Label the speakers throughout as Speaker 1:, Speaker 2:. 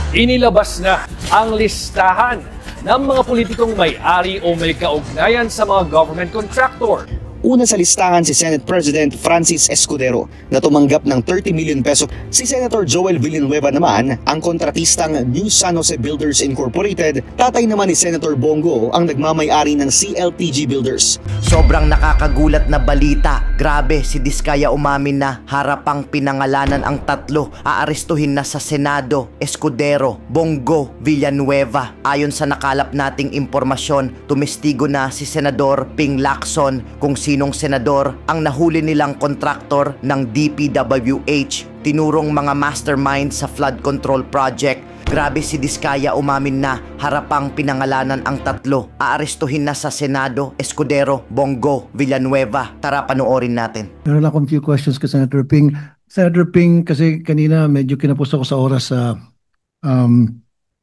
Speaker 1: Inilabas na ang listahan ng mga politikong may-ari o may kaugnayan sa mga government contractor.
Speaker 2: Una sa listahan si Senate President Francis Escudero na tumanggap ng 30 million peso. Si Senator Joel Villanueva naman ang kontratistang New San Jose Builders Incorporated. Tatay naman ni Senator Bongo ang nagmamay-ari ng CLTG Builders.
Speaker 3: Sobrang nakakagulat na balita. Grabe, si Diskaya umamin na harapang pinangalanan ang tatlo. Aarestuhin na sa Senado, Escudero, Bongo, Villanueva. Ayon sa nakalap nating impormasyon, tumestigo na si Senador Ping Lacson kung sinong senador ang nahuli nilang kontraktor ng DPWH, tinurong mga mastermind sa flood control project. Grabe, si Diskaya umamin na harapang pinangalanan ang tatlo. Aarestuhin na sa Senado, Escudero, Bongo, Villanueva. Tara, panoorin natin.
Speaker 4: Meron akong few questions kay Senator Ping. Senator Ping, kasi kanina medyo kinapos ako sa oras sa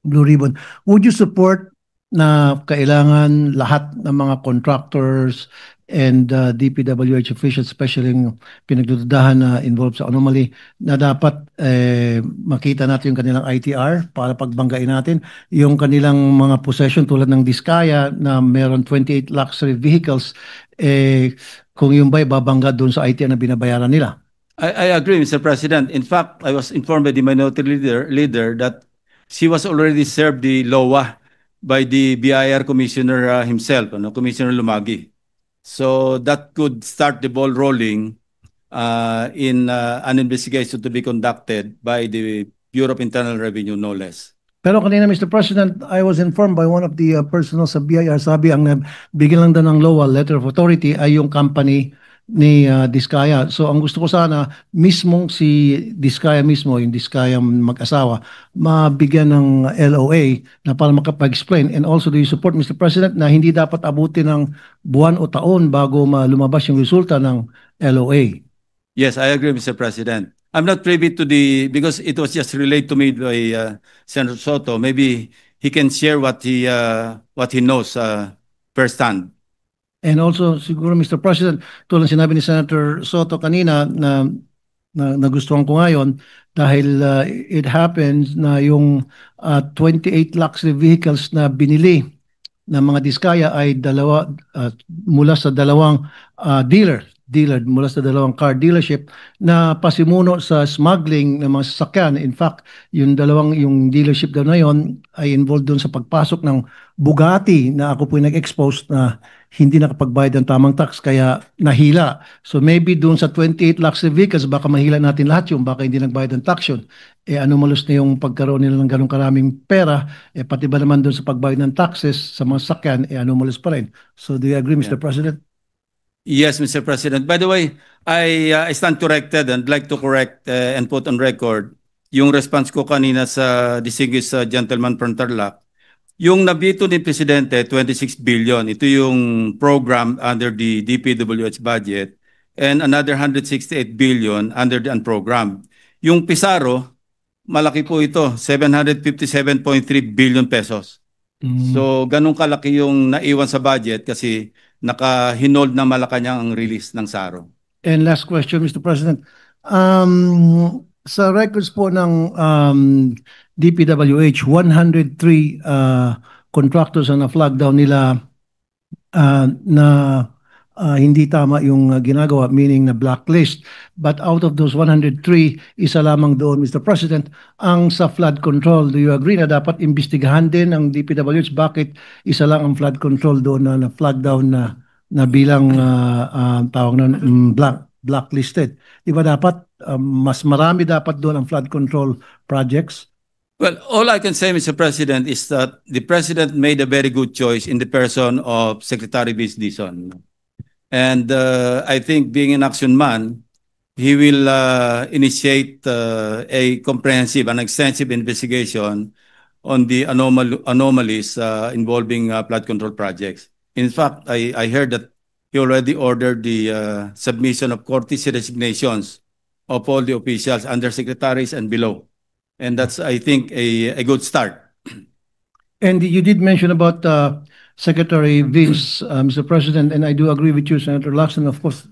Speaker 4: Blue Ribbon. Would you support na kailangan lahat ng mga contractors and DPWH officials, especially yung pinagdududahan na involved sa anomaly, na dapat makita natin yung kanilang ITR para pagbanggain natin yung kanilang mga possession tulad ng Diskaya na meron 28 luxury vehicles, kung yung ba'y babangga doon sa ITR na binabayaran nila?
Speaker 5: I agree, Mr. President. In fact, I was informed by the minority leader that she was already served the LOA by the BIR Commissioner himself, Commissioner Lumagi. So that could start the ball rolling in an investigation to be conducted by the Bureau of Internal Revenue, no less.
Speaker 4: Pero kanina, Mr. President, I was informed by one of the personnel sa BIR, sabi ang bigyan lang daw ng LOA, letter of authority, ay yung company ni Diskaya. So ang gusto ko sana, mismong si Diskaya mismo, yung Diskaya mag-asawa, mabigyan ng LOA na para makapag-explain. And also, do you support, Mr. President, na hindi dapat abutin ng buwan o taon bago lumabas yung resulta ng LOA?
Speaker 5: Yes, I agree, Mr. President. I'm not privy to because it was just relayed to me by Senator Soto. Maybe he can share what he knows firsthand.
Speaker 4: And also, siguro, Mr. President, tulad sinabi ni Senator Soto kanina na nagustuhan ko ngayon dahil it happens na yung 28 luxury vehicles na binili ng mga Diskaya ay mula sa dalawang dealer mula sa dalawang car dealership na pasimuno sa smuggling ng mga sasakyan. In fact, yung dealership daw na yun ay involved doon sa pagpasok ng Bugatti na ako po nag-expose na hindi nakapagbayad ng tamang tax kaya nahila. So maybe doon sa 28 luxury vehicles baka mahila natin lahat yun, baka hindi nagbayad ng tax yun. Anomalous na yung pagkaroon nila ng ganong karaming pera, pati ba naman doon sa pagbayad ng taxes sa mga sasakyan, anomalous pa rin. So do you agree, Mr. President?
Speaker 5: Yes, Mr. President. By the way, I stand corrected and like to correct and put on record yung response ko kanina sa distinguished gentleman from Tarlac. Yung nabito ni Presidente, 26 billion. Ito yung program under the DPWH budget and another 168 billion under the unprogrammed. Yung Pizarro, malaki po ito, 757.3 billion pesos. So, ganun kalaki yung naiwan sa budget kasi naka-hinold na Malacanang ang release ng SARO.
Speaker 4: And last question, Mr. President. Sa records po ng DPWH, 103 contractors ang na-flag down nila na hindi tama yung ginagawa, meaning na blacklist. But out of those 103, isa lamang doon, Mr. President, ang sa flood control. Do you agree na dapat imbestigahan din ang DPWH? Bakit isa lang ang flood control doon na flag down na bilang tawag na blacklisted? Di ba dapat mas marami dapat doon ang flood control projects?
Speaker 5: Well, all I can say, Mr. President, is that the President made a very good choice in the person of Secretary Vince Dizon. And I think being an action man, he will initiate a comprehensive and extensive investigation on the anomalies involving flood control projects. In fact, I heard that he already ordered the submission of courtesy resignations of all the officials, undersecretaries and below. And that's, I think, a good start.
Speaker 4: And you did mention about Secretary Vince, Mr. President, and I do agree with you, Senator Lacson, of course,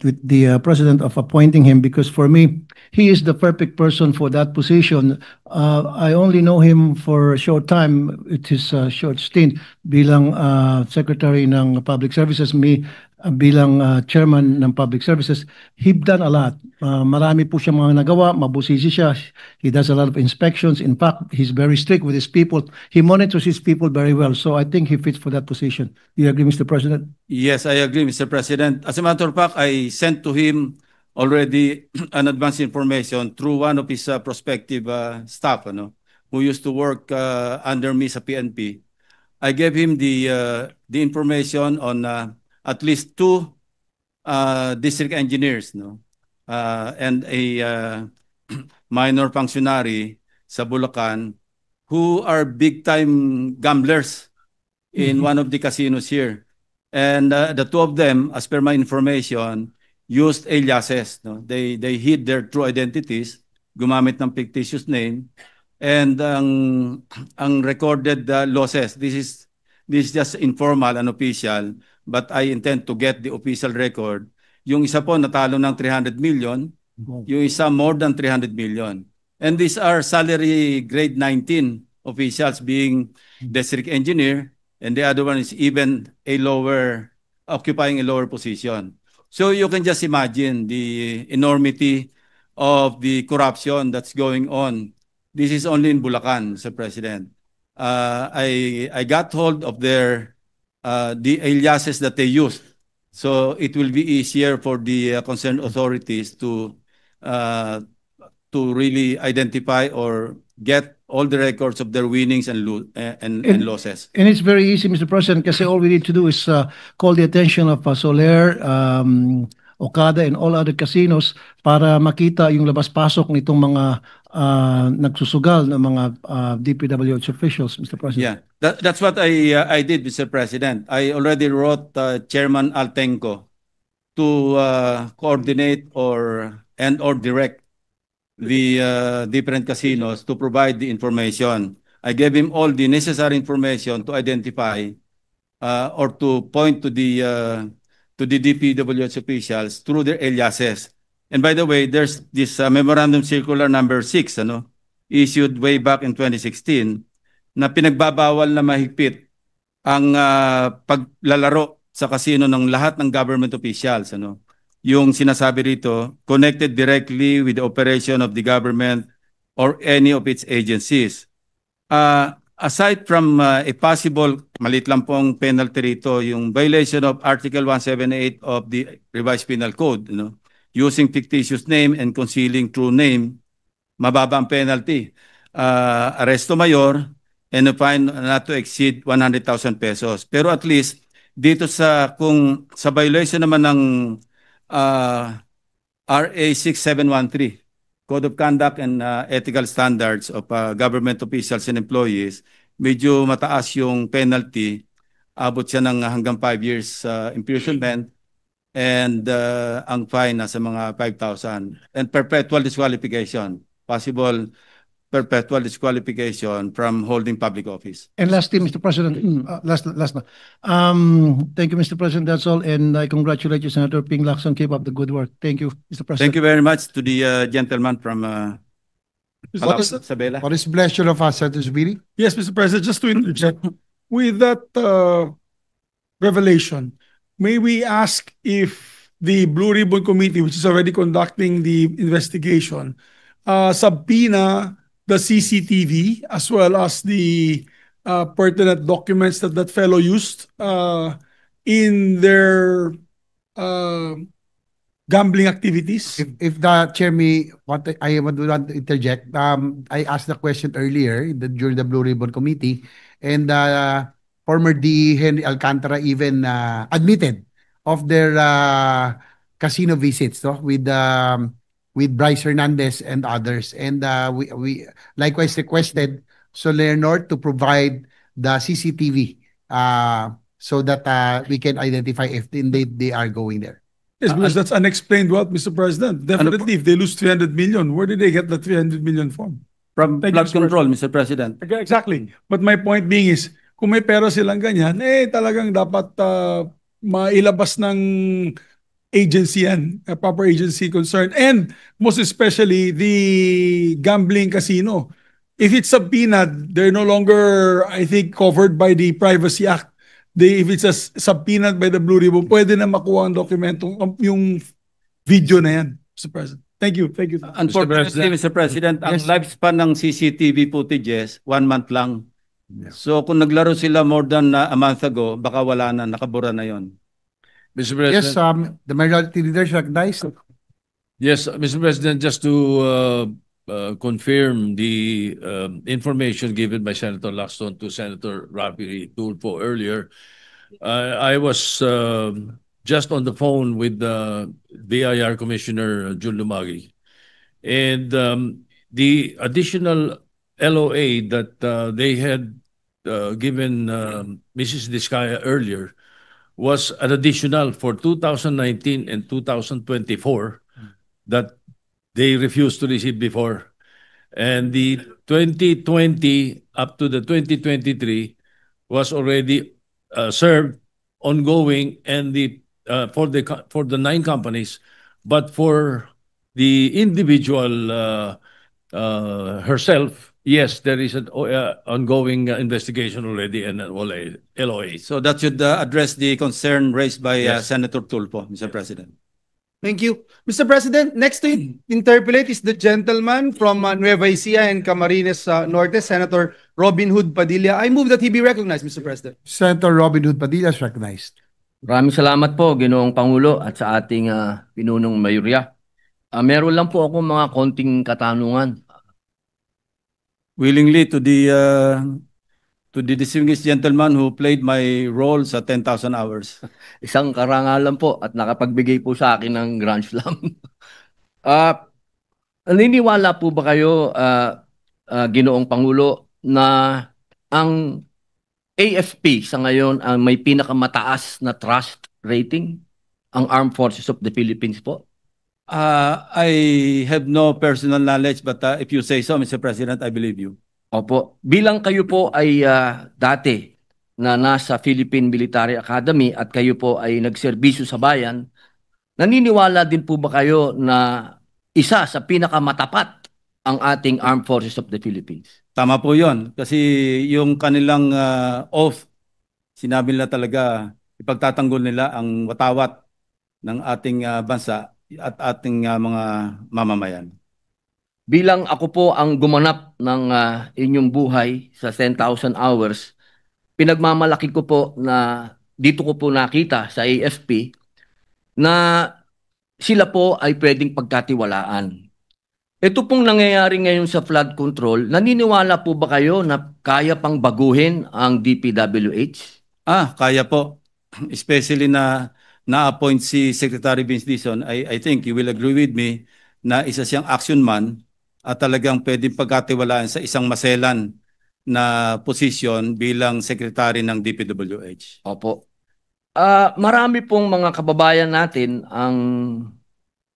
Speaker 4: with the President of appointing him, because for me, he is the perfect person for that position. I only know him for a short time. It is a short stint bilang Secretary ng Public Services, me bilang Chairman ng Public Services. He's done a lot. Marami po siyang mga nagawa, mabusisi siya. He does a lot of inspections. In fact, he's very strict with his people. He monitors his people very well. So I think he fits for that position. Do you agree, Mr. President?
Speaker 5: Yes, I agree, Mr. President. As a matter of fact, I sent to him already an advance information through one of his prospective staff, who used to work under me sa PNP. I gave him the information on at least 2 district engineers, and a minor functionary sa Bulacan who are big-time gamblers in one of the casinos here. And the 2 of them, as per my information, used aliases. They hid their true identities, gumamit ng fictitious name, and ang recorded losses. This is just informal and official, but I intend to get the official record. Yung isa po natalo ng 300 million, yung isa more than 300 million. And these are salary grade 19 officials, being district engineer, and the other one is even occupying a lower position. So you can just imagine the enormity of the corruption that's going on. This is only in Bulacan, Mr. President. I got hold of the aliases that they used. So it will be easier for the concerned authorities to really identify or get all the records of their winnings and losses.
Speaker 4: And it's very easy, Mr. President, kasi all we need to do is call the attention of Soler, Okada, and all other casinos para makita yung labas-pasok nitong mga nagsusugal ng mga DPWH officials, Mr. President.
Speaker 5: Yeah, that's what I did, Mr. President. I already wrote Chairman Altenco to coordinate or direct the different casinos to provide the information. I gave him all the necessary information to identify or to point to the DPWH officials through their aliases. And by the way, there's this Memorandum Circular number 6, issued way back in 2016, na pinagbabawal na mahigpit ang paglalaro sa casino ng lahat ng government officials. Yung sinasabi rito, connected directly with the operation of the government or any of its agencies. Aside from a possible, malit lang pong penalty rito, yung violation of Article 178 of the Revised Penal Code, using fictitious name and concealing true name, mababa ang penalty. Arresto mayor and a fine not to exceed 100,000 pesos. Pero at least, dito kung sa violation naman ng RA 6713, Code of Conduct and Ethical Standards of Government Officials and Employees, medyo mataas yung penalty. Abot siya ng hanggang 5 years imprisonment, and ang fine nasa mga 5,000. And perpetual disqualification. Possible perpetual disqualification from holding public office.
Speaker 4: And lastly, Mr. President, last na. Thank you, Mr. President. That's all. And I congratulate you, Senator Ping Lacson. Keep up the good work. Thank you, Mr. President.
Speaker 5: Thank you very much to the gentleman from Sabela.
Speaker 6: What is the pleasure of us, Senator Zubiri?
Speaker 7: Yes, Mr. President, just to interject, with that revelation, may we ask if the Blue Ribbon Committee, which is already conducting the investigation, subpoena the CCTV as well as the pertinent documents that fellow used in their gambling activities?
Speaker 6: If the chair may, I would want to interject. I asked the question earlier during the Blue Ribbon Committee, and former D. Henry Alcantara even admitted of their casino visits with Bryce Hernandez and others. And we likewise requested Soler North to provide the CCTV so that we can identify if indeed they are going there.
Speaker 7: Yes, because that's unexplained wealth, Mr. President. Definitely, if they lose 300 million, where did they get the 300 million from?
Speaker 5: From flood control, Mr. President.
Speaker 7: Exactly. But my point being is, kung may pera silang ganyan, talagang dapat mailabas ng agency yan, a proper agency concerned. And most especially the gambling casino. If it's subpoenaed, they're no longer, I think, covered by the Privacy Act. If it's subpoenaed by the Blue Ribbon, pwede na makuha ang dokumento, yung video na yan, Mr. President. Thank you. Thank you.
Speaker 5: Unfortunately, Mr. President, ang lifespan ng CCTV footages, 1 month lang. So kung naglaro sila more than a month ago, baka wala na, nakabura na yon.
Speaker 8: Mr. President.
Speaker 6: Yes, the majority leader is recognized.
Speaker 8: Yes, Mr. President, just to confirm the information given by Senator Lacson to Senator Rafi Tulfo earlier, I was just on the phone with the BIR Commissioner Jun Lumagi, and the additional LOA that they had given Mrs. Diskaya earlier was an additional for 2019 and 2024 that they refused to receive before. And the 2020 up to the 2023 was already served ongoing, and the for the 9 companies, but for the individual herself, yes, there is an ongoing investigation already and an LOA.
Speaker 5: So that should address the concern raised by Senator Tulfo, Mr. President.
Speaker 9: Thank you. Mr. President, next to interpolate is the gentleman from Nueva Ecija and Camarines Norte, Senator Robin Hood Padilla. I move that he be recognized, Mr. President.
Speaker 6: Senator Robin Hood Padilla is recognized.
Speaker 10: Maraming salamat po, Ginoong Pangulo, at sa ating pinunong mayorya. Meron lang po ako mga konting katanungan.
Speaker 5: Willingly to the distinguished gentleman who played my role sa 10,000 hours.
Speaker 10: Isang karangalan po at nakapagbigay po sa akin ng Grand Slam. Naniniwala po ba kayo, Ginoong Pangulo, na ang AFP sa ngayon ang may pinakamataas na trust rating, ang Armed Forces of the Philippines po?
Speaker 5: I have no personal knowledge, but if you say so, Mr. President, I believe you.
Speaker 10: Opo. Bilang kayo po ay dati na nasa Philippine Military Academy at kayo po ay nagserbisyo sa bayan, naniniwala din po ba kayo na isa sa pinakamatapat ang ating Armed Forces of the Philippines?
Speaker 5: Tama po yun. Kasi yung kanilang oath, sinabi nila talaga, ipagtatanggol nila ang watawat ng ating bansa at ating mga mamamayan.
Speaker 10: Bilang ako po ang gumanap ng inyong buhay sa 10,000 hours, pinagmamalaki ko po na dito ko po nakita sa AFP na sila po ay pwedeng pagkatiwalaan. Ito pong nangyayari ngayon sa flood control, naniniwala po ba kayo na kaya pang baguhin ang DPWH?
Speaker 5: Kaya po. Especially na na-appoint si Secretary Vince Dizon. I think you will agree with me na isa siyang action man at talagang pwedeng pagkatiwalaan sa isang maselan na posisyon bilang Secretary ng DPWH.
Speaker 10: Opo. Marami pong mga kababayan natin ang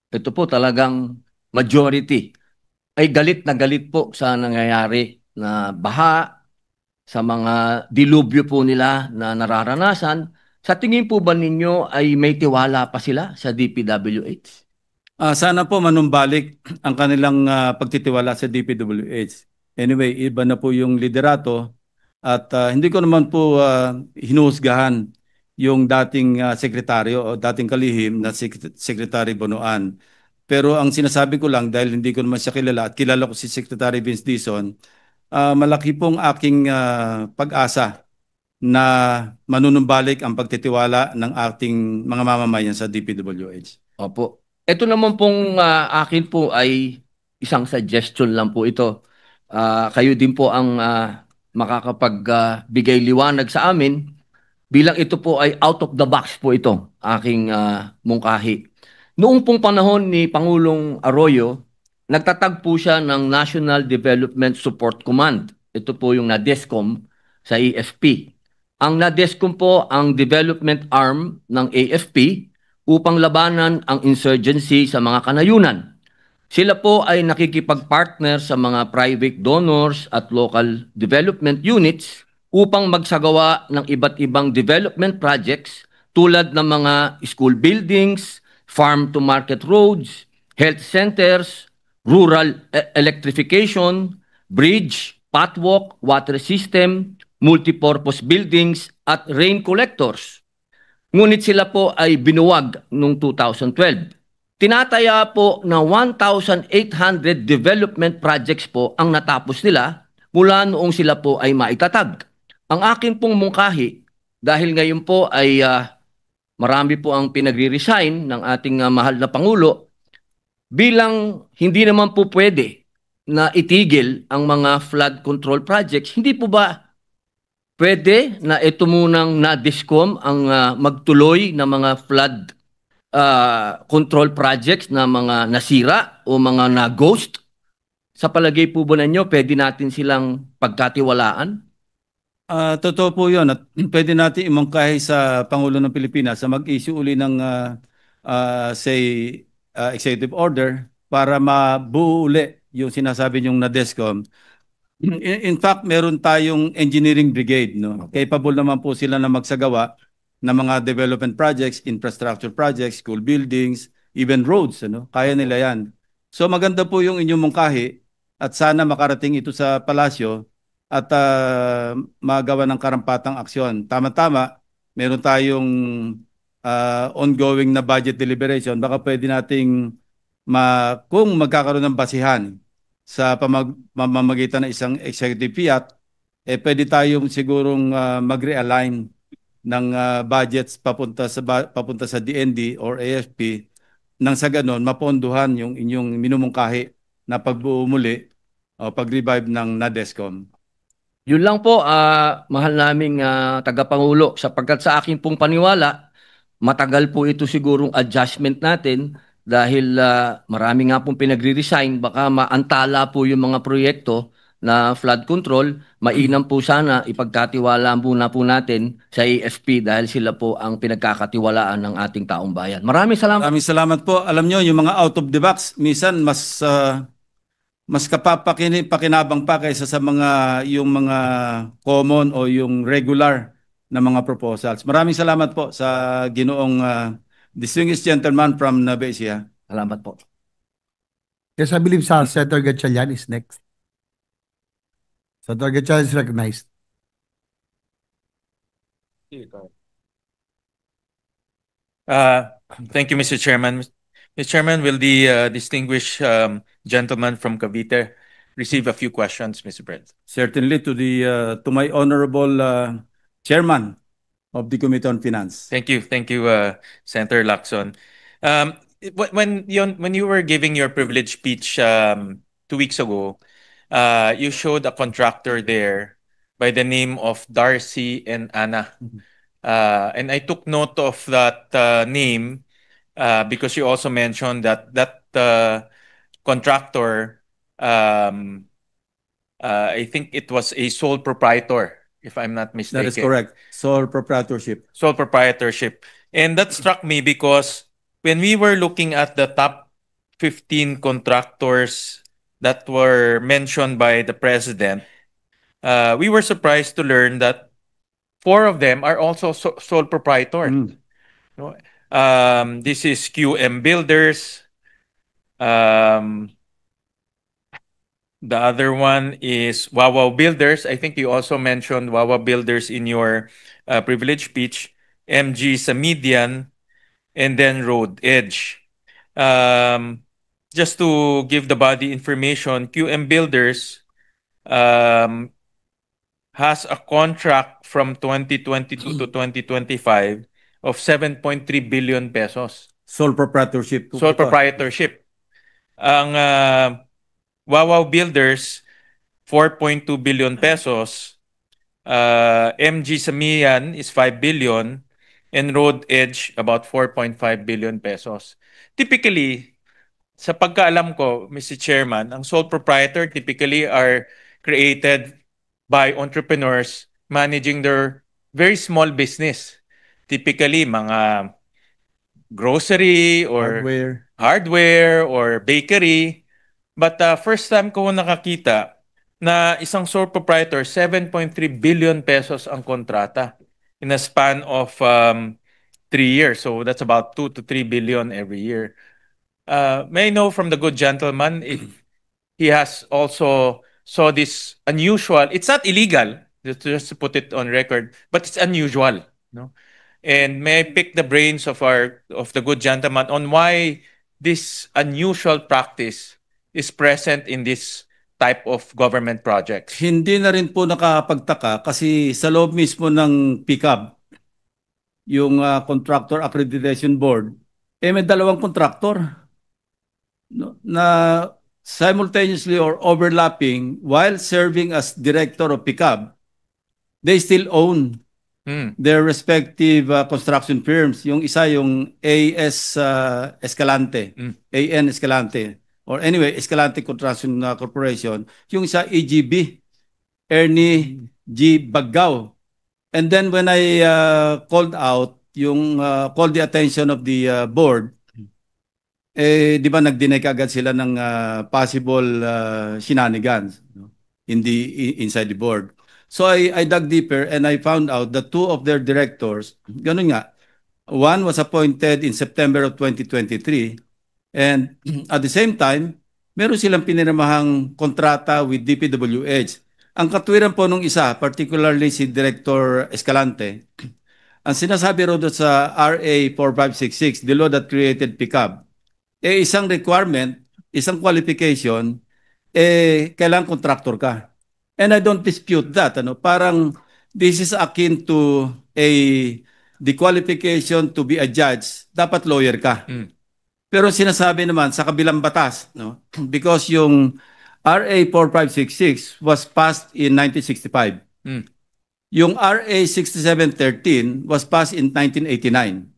Speaker 10: ito po talagang majority ay galit na galit po sa nangyayari na baha, sa mga dilubyo po nila na nararanasan. Sa tingin po ba ninyo ay may tiwala pa sila sa DPWH?
Speaker 5: Sana po manumbalik ang kanilang pagtitiwala sa DPWH. Anyway, iba na po yung liderato at hindi ko naman po hinuhusgahan yung dating sekretaryo o dating kalihim na Secretary Bonoan. Pero ang sinasabi ko lang, dahil hindi ko naman siya kilala at kilala ko si Secretary Vince Dizon, malaki pong aking pag-asa na manunumbalik ang pagtitiwala ng ating mga mamamayan sa DPWH.
Speaker 10: Opo. Ito naman pong akin po ay isang suggestion lang po ito. Kayo din po ang makakapagbigay liwanag sa amin bilang ito po ay out of the box po ito, aking mungkahi. Noong pong panahon ni Pangulong Arroyo, nagtatag po siya ng National Development Support Command. Ito po yung NADESCOM sa AFP. Ang NADESCOM po ang development arm ng AFP upang labanan ang insurgency sa mga kanayunan. Sila po ay nakikipag-partner sa mga private donors at local development units upang magsagawa ng iba't ibang development projects tulad ng mga school buildings, farm-to-market roads, health centers, rural electrification, bridge, pathwalk, water system, multipurpose buildings, at rain collectors. Ngunit sila po ay binuwag noong 2012. Tinataya po na 1,800 development projects po ang natapos nila mula noong sila po ay maitatag. Ang akin pong mungkahi, dahil ngayon po ay marami po ang pinagre-resign ng ating mahal na Pangulo, bilang hindi naman po pwede na itigil ang mga flood control projects, hindi po ba pwede na ito munang na-discom ang magtuloy ng mga flood control projects na mga nasira o mga na-ghost? Sa palagay po ba ninyo, pwede natin silang pagkatiwalaan?
Speaker 5: Totoo po yun. At pwede natin imangkahi sa Pangulo ng Pilipinas sa mag-issue uli ng executive order para mabuo uli yung sinasabi niyong na-DESCOM. In fact, meron tayong engineering brigade. No? Capable naman po sila na magsagawa ng mga development projects, infrastructure projects, school buildings, even roads. Ano? Kaya nila yan. So maganda po yung inyong mungkahi at sana makarating ito sa palasyo at magawa ng karampatang aksyon. Tama-tama, meron tayong ongoing na budget deliberation. Baka pwede nating, kung magkakaroon ng basihan sa pamamagitan ng isang executive fiat, pwede tayong sigurong mag-realign ng budgets papunta sa DND or AFP nang sa ganon mapondohan yung inyong minumungkahi na pagbuo muli o pag-revive ng NADESCOM.
Speaker 10: Yun lang po, mahal naming tagapangulo, sapagkat sa akin pong paniwala, matagal po ito sigurong adjustment natin dahil marami nga pong pinagre-resign, baka maantala po yung mga proyekto na flood control. Mainam po sana ipagkatiwala muna po natin sa AFP dahil sila po ang pinagkakatiwalaan ng ating taong bayan. Maraming salamat.
Speaker 5: Maraming salamat po. Alam nyo, yung mga out of the box, minsan mas pakinabang pa kaysa sa yung mga common o yung regular na mga proposals. Maraming salamat po sa ginoong distinguished gentleman from Nueva Ecija.
Speaker 10: Salamat po.
Speaker 6: Yes, I believe Senator Gatchalian is next. Senator Gatchalian is recognized.
Speaker 11: Thank you, Mr. Chairman. Mr. Chairman, will the distinguished gentleman from Cavite receive a few questions, Mr. President?
Speaker 5: Certainly to my honorable chairman of the Committee on Finance.
Speaker 11: Thank you, Senator Lacson. When you were giving your privilege speech 2 weeks ago, you showed a contractor there by the name of Darcy and Anna. And I took note of that name because you also mentioned that contractor, I think it was a sole proprietor, if I'm not mistaken.
Speaker 5: That is correct. Sole proprietorship.
Speaker 11: Sole proprietorship. And that struck me because when we were looking at the top 15 contractors that were mentioned by the president, we were surprised to learn that 4 of them are also sole proprietor. This is QM Builders. The other one is Wawa Builders. I think you also mentioned Wawa Builders in your privilege speech. MG Samidian, and then Road Edge. Just to give the body information, QM Builders has a contract from 2022 to 2025 of 7.3 billion pesos.
Speaker 5: Sole proprietorship.
Speaker 11: Sole proprietorship. Ang Wawa Builders, 4.2 billion pesos. MG Samian is 5 billion. And Road Edge, about 4.5 billion pesos. Typically, sa pagkaalam ko, Mr. Chairman, ang sole proprietor typically are created by entrepreneurs managing their very small business. Typically, mga grocery or hardware or bakery. But first time ko nakakita na isang sole proprietor, 7.3 billion pesos ang kontrata in a span of 3 years. So that's about 2 to 3 billion every year. May I know from the good gentleman if he has also saw this unusual, it's not illegal, just to put it on record, but it's unusual, no? And may I pick the brains of the good gentleman on why this unusual practice is present in this type of government projects?
Speaker 5: Hindi na rin po nakapagtaka kasi sa loob mismo ng PICAB, yung Contractor Accreditation Board, may dalawang contractor na simultaneously or overlapping while serving as director of PICAB, they still own their respective construction firms. Yung isa yung AS Escalante, AN Escalante, or anyway, Escalante Construction Corporation. Yung isa EGB, Ernie G. Baggao. And then when I called the attention of the board, di ba nag-deny agad sila ng possible shenanigans, no? Inside the board. So I dug deeper and I found out that two of their directors, ganun nga, one was appointed in September of 2023 and at the same time, meron silang pinirmahang kontrata with DPWH. Ang katwiran po nung isa, particularly si Director Escalante, ang sinasabi ro doon sa RA 4566, the law that created PICAB, isang requirement, isang qualification, kailangan contractor ka. And I don't dispute that. Parang this is akin to the qualification to be a judge, dapat lawyer ka. Pero sinasabi naman sa kabilang batas, no? Because yung RA 4566 was passed in 1965. Yung RA 6713 was passed in 1989.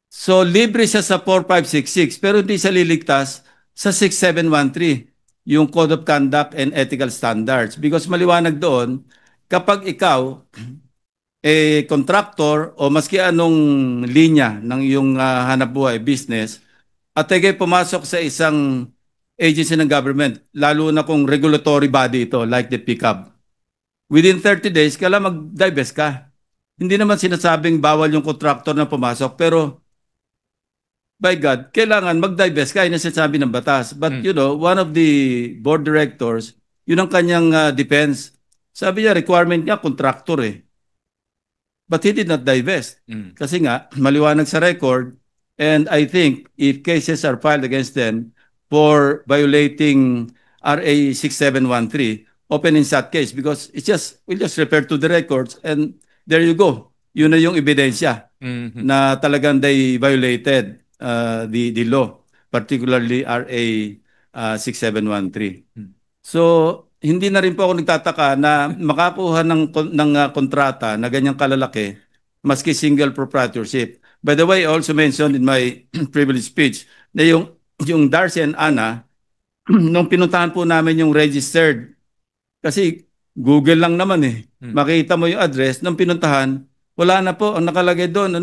Speaker 5: So libre siya sa 4566 pero hindi siya liligtas sa 6713. Yung Code of Conduct and Ethical Standards. Because maliwanag doon, kapag ikaw, contractor o maski anong linya ng iyong hanap buhay, business, at ikay pumasok sa isang agency ng government, lalo na kung regulatory body ito, like the PICAB, within 30 days, kailangan mag-divest ka. Hindi naman sinasabing bawal yung contractor na pumasok, pero by God, kailangan mag-divest ka, yun ang sinasabi ng batas. But one of the board directors, yun ang kanyang defense. Sabi niya, requirement niya, contractor eh. But he did not divest. Kasi nga, maliwanag sa record, and I think if cases are filed against them for violating RA 6713, open in that case because we'll just refer to the records and there you go. Yun na yung ebidensya na talagang they violated the law, particularly RA 6713. So, hindi na rin po ako nagtataka na makakuha ng kontrata na ganyang kalalaki maski single proprietorship. By the way, I also mentioned in my privilege speech na yung Darcy and Anna, nung pinuntahan po namin yung registered, kasi Google lang naman makita mo yung address, nung pinuntahan, wala na po, ang nakalagay doon,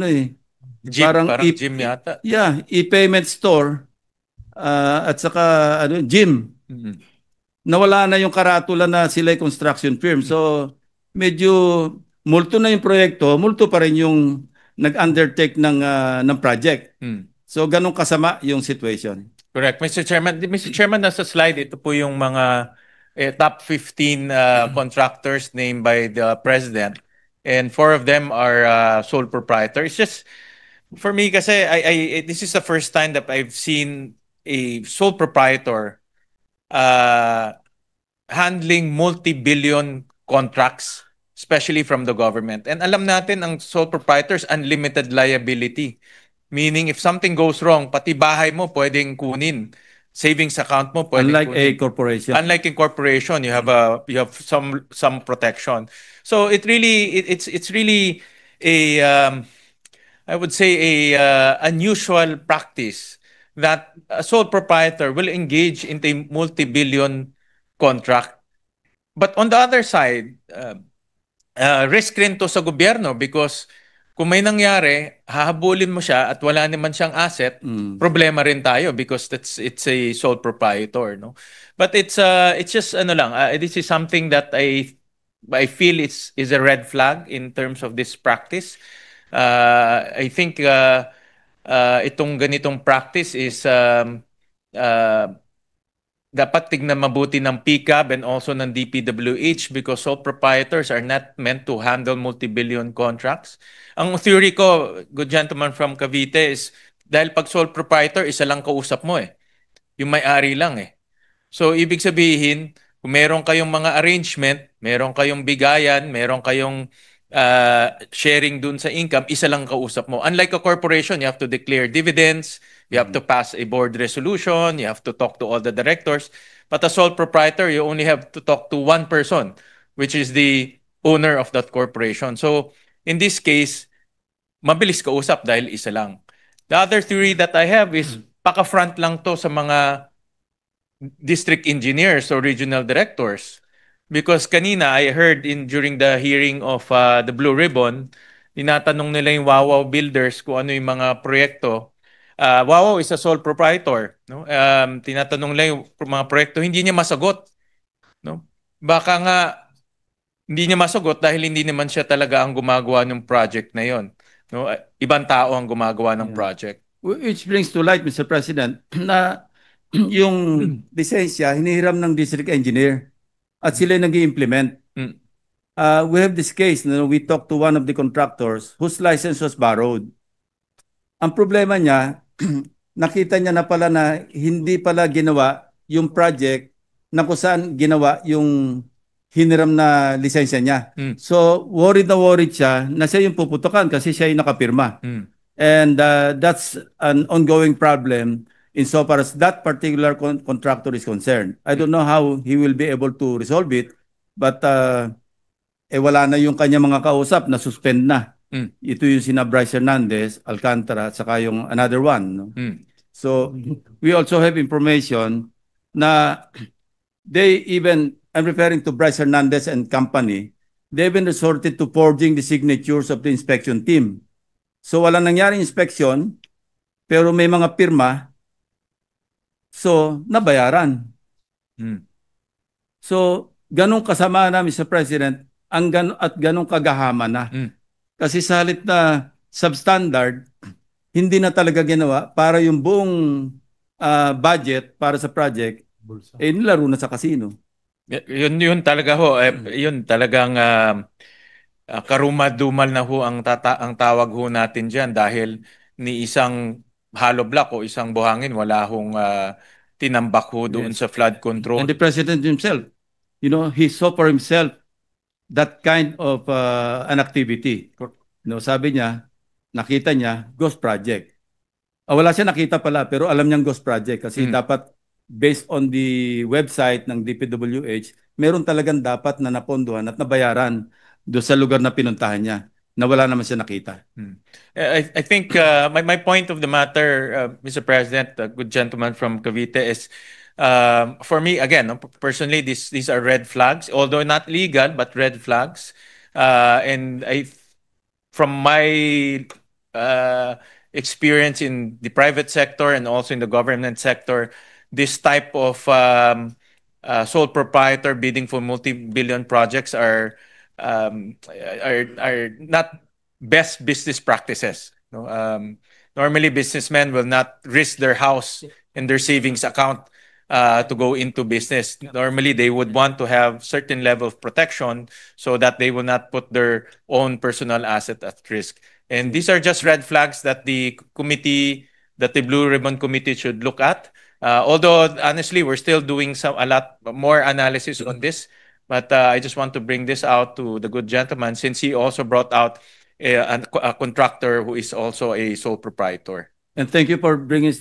Speaker 5: parang gym yata. Yeah, e-payment store at saka gym. Nawala na yung karatula na sila ay construction firm. So medyo multo na yung proyekto, multo pa rin yung nag-undertake ng project. So ganun kasama yung situation.
Speaker 11: Correct. Mr. Chairman, nasa slide, ito po yung mga top 15 contractors named by the President. And 4 of them are sole proprietors. It's just, for me kasi, this is the first time that I've seen a sole proprietor handling multi-billion contracts, especially from the government. And alam natin, ang sole proprietors, unlimited liability. Meaning, if something goes wrong, pati bahay mo pwedeng kunin. Savings account mo pwedeng
Speaker 5: unlike
Speaker 11: kunin.
Speaker 5: a corporation.
Speaker 11: Unlike a corporation, you have some protection. So it's really a I would say a unusual practice that a sole proprietor will engage in a multi-billion contract. But on the other side, risk rin to sa gobyerno because Kung may nangyari, hahabulin mo siya at wala naman siyang asset, problema rin tayo because it's a sole proprietor, no? But it's just ano lang, this is something that I feel is a red flag in terms of this practice. I think itong ganitong practice is dapat tignan mabuti ng PCAB and also ng DPWH because sole proprietors are not meant to handle multi-billion contracts. Ang theory ko, good gentleman from Cavite, is dahil pag sole proprietor, isa lang kausap mo eh. Yung may-ari lang eh. So, ibig sabihin, kung meron kayong mga arrangement, meron kayong bigayan, meron kayong sharing dun sa income, isa lang kausap mo. Unlike a corporation, you have to declare dividends, you have to pass a board resolution, you have to talk to all the directors. But a sole proprietor, you only have to talk to one person, which is the owner of that corporation. So, in this case, mabilis kausap dahil isa lang. The other theory that I have is paka-front lang to sa mga district engineers or regional directors. Because kanina, I heard during the hearing of the Blue Ribbon, tinatanong nila yung Wawaw Builders kung ano yung mga proyekto. Wawaw is a sole proprietor. No? Tinatanong nila yung mga proyekto, hindi niya masagot. No? Baka nga, hindi niya masagot dahil hindi naman siya talaga ang gumagawa ng project na yon. No? Ibang tao ang gumagawa ng project.
Speaker 5: Which brings to light, Mr. President, na yung lisensya, hinihiram ng district engineer at sila nag-i-implement. We have this case, we talked to one of the contractors whose license was borrowed. Ang problema niya, nakita niya na pala na hindi pala ginawa yung project na kung saan ginawa yung hiniram na lisensya niya. So, worried siya na siya yung puputukan kasi siya yung nakapirma. And that's an ongoing problem insofar as that particular contractor is concerned. I don't know how he will be able to resolve it, but wala na yung kanya mga kausap na suspend na. Ito yung sina Bryce Hernandez, Alcantara, at saka yung another one. No? So, we also have information na they even, I'm referring to Bryce Hernandez and company, they even resorted to forging the signatures of the inspection team. So, walang nangyaring inspection, pero may mga pirma, so, nabayaran. So, ganong kasama na, Mr. President, at ganong kagahama na. Kasi sa halip na substandard, hindi na talaga ginawa para yung buong budget para sa project, nilaro na sa casino.
Speaker 11: Yun talaga ho, yun talagang karumadumal na ho ang tawag ho natin dyan dahil ni isang hollow block o isang buhangin, wala hong tinambak ho doon sa flood control.
Speaker 5: And the President himself, he saw for himself that kind of an activity. Sabi niya, nakita niya, ghost project. Wala siya nakita pala, pero alam niyang ghost project kasi dapat based on the website ng DPWH, meron talagang dapat na napondohan at nabayaran doon sa lugar na pinuntahan niya na wala naman siya nakita.
Speaker 11: I think my point of the matter, Mr. President, good gentleman from Cavite, is for me, again, personally, these are red flags, although not legal, but red flags. And from my experience in the private sector and also in the government sector, this type of sole proprietor bidding for multi-billion projects are not best business practices. Normally, businessmen will not risk their house and their savings account to go into business. Normally, they would want to have certain level of protection so that they will not put their own personal asset at risk. And these are just red flags that the Blue Ribbon Committee should look at. Although, honestly, we're still doing a lot more analysis on this. But I just want to bring this out to the good gentleman since he also brought out a contractor who is also a sole proprietor.
Speaker 5: And thank you for bringing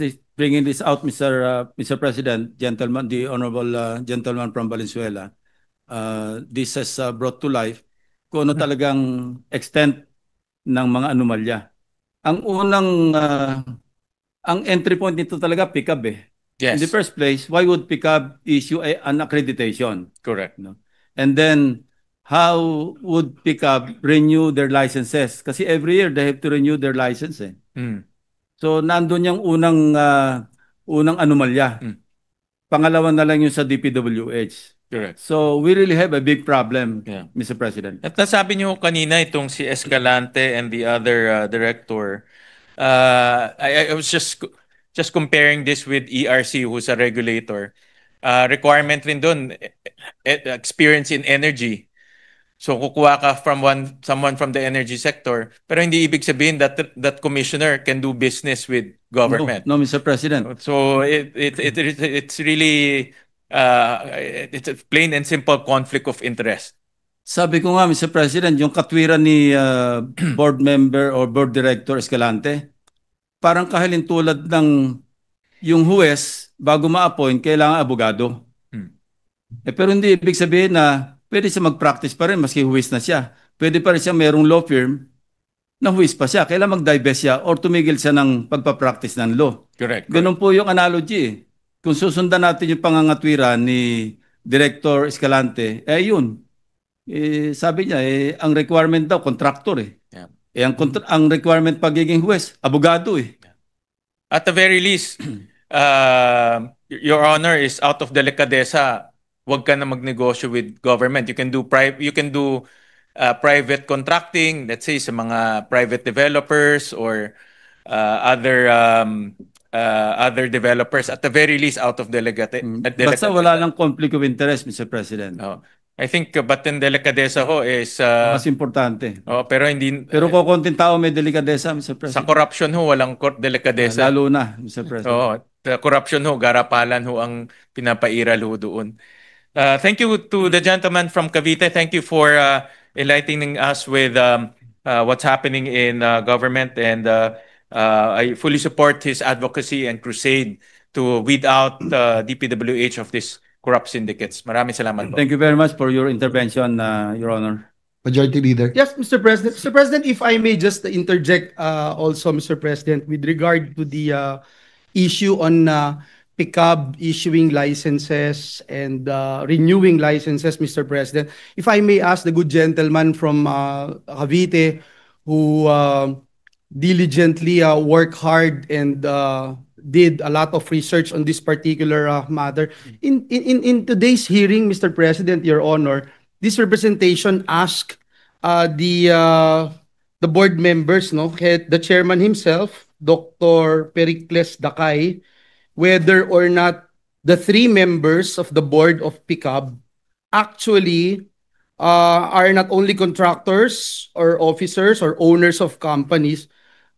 Speaker 5: this out, Mr. President, gentleman, the honorable gentleman from Valenzuela. This has brought to life kung ano talagang extent ng mga anomalya. Ang unang, ang entry point nito talaga PCAB eh.
Speaker 11: Yes.
Speaker 5: In the first place, why would PCAB issue an accreditation?
Speaker 11: Correct.
Speaker 5: And then, how would PICAB renew their licenses? Kasi every year they have to renew their license eh. So nandun yung unang anomalya. Pangalawa na lang yung sa DPWH.
Speaker 11: Correct.
Speaker 5: So we really have a big problem,
Speaker 11: Yeah.
Speaker 5: Mr. President.
Speaker 11: At nasabi niyo kanina itong si Escalante and the other director, I was just comparing this with ERC, who's a regulator. Requirement rin doon, experience in energy. So kukuha ka from someone from the energy sector, pero hindi ibig sabihin that commissioner can do business with government.
Speaker 5: No, Mr. President.
Speaker 11: So it's really it's a plain and simple conflict of interest.
Speaker 5: Sabi ko nga, Mr. President, yung katwiran ni board member or board director Escalante, parang kahalintulad ng yung huwes bago ma-appoint, kailangan abogado. Pero hindi ibig sabihin na pwede siya mag-practice pa rin maski huwis na siya. Pwede pa rin siya merong law firm na huwis pa siya. Kailangan mag-divest siya or tumigil siya ng pagpa-practice ng law.
Speaker 11: Correct.
Speaker 5: Ganun po yung analogy eh. Kung susundan natin yung pangangatwiran ni Director Escalante, yun. Sabi niya, ang requirement daw, contractor eh.
Speaker 11: Yeah.
Speaker 5: Ang requirement pagiging huwes, abogado eh.
Speaker 11: At the very least, Your Honor, is out of delicadeza, wag ka na magnegosyo with government. You can do private contracting, let's say sa mga private developers or other developers, at the very least out of delicadeza.
Speaker 5: Basta wala lang conflict of interest, Mr. President.
Speaker 11: I think batin delicadeza ho is
Speaker 5: mas importante.
Speaker 11: Pero hindi
Speaker 5: konting tao may delikadesa, Mr. President.
Speaker 11: Sa corruption ho walang delikadesa.
Speaker 5: Lalo na, Mr. President.
Speaker 11: Corruption ho, garapalan ho ang pinapairal ho doon. Thank you to the gentleman from Cavite. Thank you for enlightening us with what's happening in government, and I fully support his advocacy and crusade to weed out DPWH of these corrupt syndicates. Maraming salamat po.
Speaker 5: Thank you very much for your intervention, Your Honor.
Speaker 6: Majority Leader.
Speaker 9: Yes, Mr. President. Mr. President, if I may just interject also, Mr. President, with regard to the issue on PICAB issuing licenses and renewing licenses, Mr. President. If I may ask the good gentleman from Cavite, who diligently worked hard and did a lot of research on this particular matter. In today's hearing, Mr. President, Your Honor, this representation asked the board members, the chairman himself, Dr. Pericles Dakay, whether or not the three members of the board of PICAB actually are not only contractors or officers or owners of companies.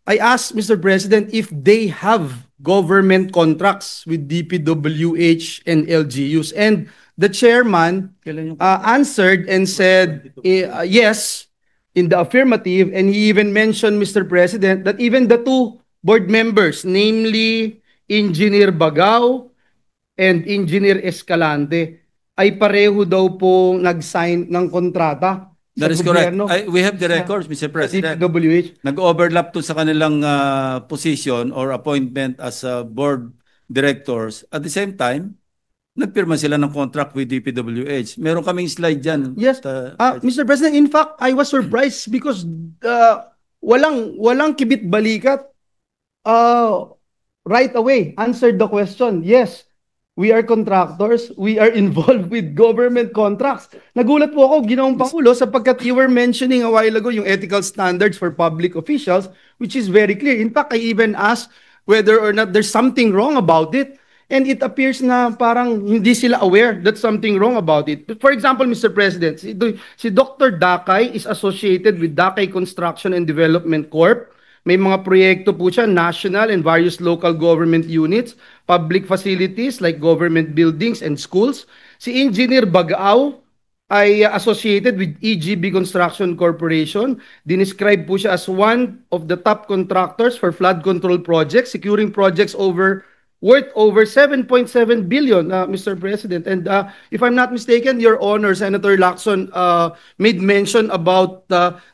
Speaker 9: I asked, Mr. President, if they have government contracts with DPWH and LGUs. And the chairman answered and said yes, in the affirmative. And he even mentioned, Mr. President, that even the two board members, namely Engineer Bagao and Engineer Escalante, ay pareho daw po nag-sign ng kontrata.
Speaker 5: That is correct. We have the records, Mr. President.
Speaker 9: DPWH.
Speaker 5: Nag-overlap to sa kanilang position or appointment as board directors. At the same time, nagpirma sila ng contract with DPWH. Meron kaming slide dyan.
Speaker 9: Yes. Mr. President, in fact, I was surprised because walang kibit-balikat. Right away, answered the question. Yes, we are contractors. We are involved with government contracts. Nagulat po ako, Ginoong Pangulo, sapagkat you were mentioning a while ago yung ethical standards for public officials, which is very clear. In fact, I even asked whether or not there's something wrong about it. And it appears na parang hindi sila aware that something wrong about it. For example, Mr. President, si Dr. Dakay is associated with Dakay Construction and Development Corp. May mga proyekto po siya, national and various local government units, public facilities like government buildings and schools. Si Engineer Bagao ay associated with EGB Construction Corporation. Dinescribe po siya as one of the top contractors for flood control projects, securing projects worth over 7.7 billion, Mr. President. And if I'm not mistaken, Your Honor, Senator Lacson made mention about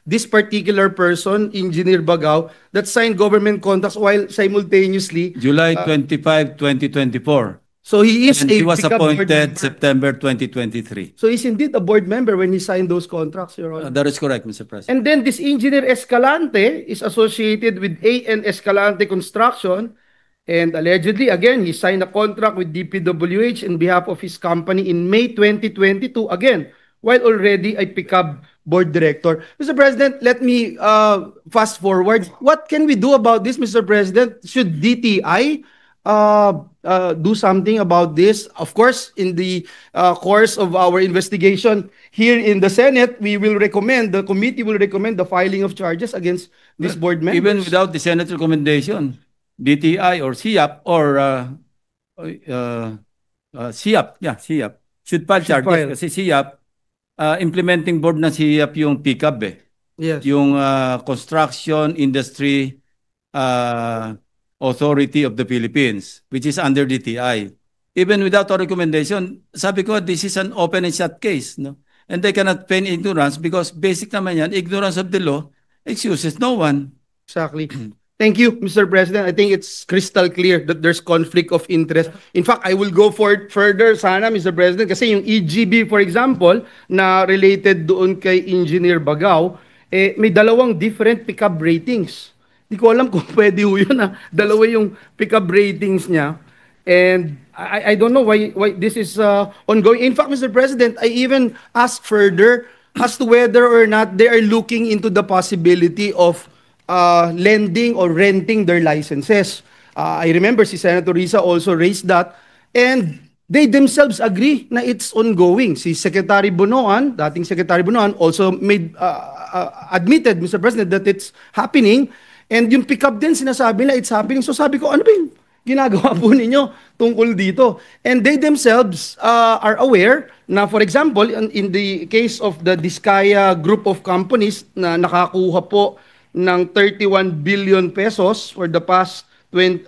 Speaker 9: this particular person, Engineer Bagao, that signed government contracts while simultaneously
Speaker 5: July 25, 2024.
Speaker 9: So he is
Speaker 5: And
Speaker 9: a
Speaker 5: he was
Speaker 9: pickup board
Speaker 5: appointed
Speaker 9: member.
Speaker 5: September 2023.
Speaker 9: So he's indeed a board member when he signed those contracts, Your Honor.
Speaker 5: That is correct, Mr. President.
Speaker 9: And then this engineer Escalante is associated with A.N. Escalante Construction, and allegedly, again, he signed a contract with DPWH in behalf of his company in May 2022, again, while already a pickup board director. Mr. President, let me fast forward. What can we do about this, Mr. President? Should DTI do something about this? Of course, in the course of our investigation here in the Senate, the committee will recommend the filing of charges against these board members.
Speaker 5: Even without the Senate recommendation, DTI or SIAP or SIAP should file charges kasi SIAP implementing board na SIAP yung PICAB
Speaker 9: Yes.
Speaker 5: yung Construction Industry Authority of the Philippines, which is under DTI. Even without a recommendation, sabi ko, this is an open and shut case, no? And they cannot feign ignorance because basic naman yan, ignorance of the law excuses no one.
Speaker 9: Exactly. Thank you, Mr. President. I think it's crystal clear that there's conflict of interest. In fact, I will go further sana, Mr. President, kasi yung EGB, for example, na related doon kay Engineer Bagao, may dalawang different pickup ratings. Di ko alam kung pwede ho yun na dalawa yung pickup ratings niya. And I don't know why this is ongoing. In fact, Mr. President, I even asked further as to whether or not they are looking into the possibility of lending or renting their licenses. I remember si Senator Risa also raised that. And they themselves agree na it's ongoing. Si Secretary Bonoan, dating Secretary Bonoan, also admitted, Mr. President, that it's happening. And yung pick-up din, sinasabi nila, it's happening. So sabi ko, ano ba yung ginagawa po ninyo tungkol dito? And they themselves are aware na, for example, in the case of the Diskaya group of companies na nakakuha po ng 31 billion pesos for the past 3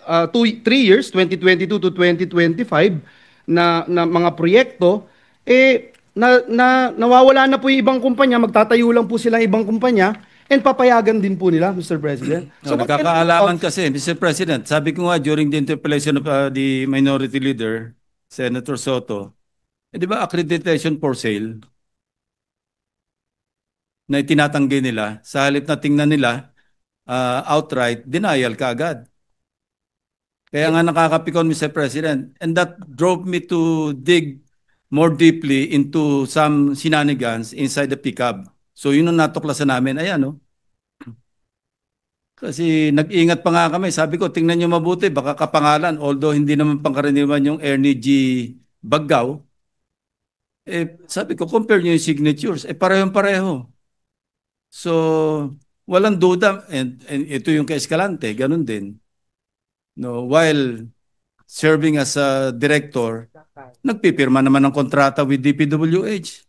Speaker 9: years, 2022 to 2025, na mga proyekto, nawawala na po yung ibang kumpanya, magtatayo lang po silang ibang kumpanya, and papayagan din po nila, Mr. President.
Speaker 5: So nakakaalaman kasi, Mr. President, sabi ko nga during the interpellation of the Minority Leader, Senator Soto, di ba accreditation for sale na itinatanggi nila, sa halip na tingnan nila, outright, denial kaagad. Kaya nga nakakapikon, Mr. President, and that drove me to dig more deeply into some shenanigans inside the pickup. So yun ang natuklasan namin, ayan no. Kasi nag-ingat pa nga kami, sabi ko tingnan nyo mabuti, baka kapangalan, although hindi naman pangkaraniwan yung Ernie G. Baggao. Sabi ko compare nyo yung signatures, parehong-pareho. So walang duda, and ito yung kay Escalante, ganun din. No, while serving as a director, nagpipirma naman ng kontrata with DPWH.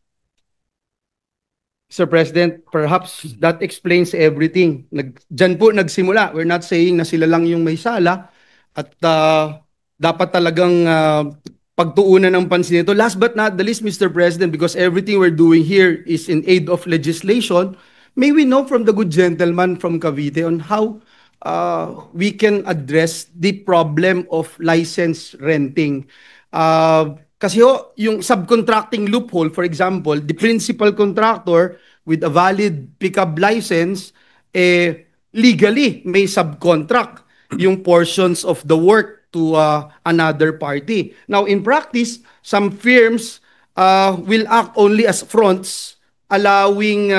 Speaker 9: Sir President, perhaps that explains everything. Diyan po nagsimula. We're not saying na sila lang yung may sala at dapat talagang pagtuunan ng pansin ito. Last but not the least, Mr. President, because everything we're doing here is in aid of legislation, may we know from the good gentleman from Cavite on how we can address the problem of license renting. Kasi yung subcontracting loophole, for example, the principal contractor with a valid pickup license, legally may subcontract yung portions of the work to another party. Now, in practice, some firms will act only as fronts, allowing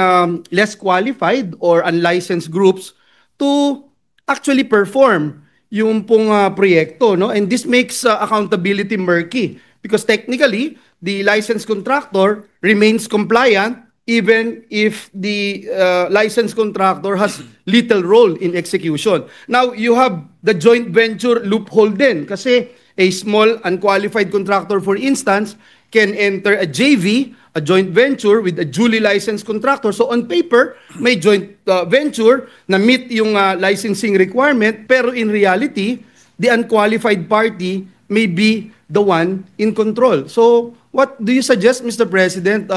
Speaker 9: less qualified or unlicensed groups to actually perform yung pong proyekto, no? And this makes accountability murky. Because technically, the licensed contractor remains compliant even if the licensed contractor has little role in execution. Now, you have the joint venture loophole din kasi a small unqualified contractor, for instance, can enter a JV, a joint venture with a duly licensed contractor. So on paper, may joint venture na meet yung licensing requirement, pero in reality, the unqualified party may be the one in control. So what do you suggest, Mr. President,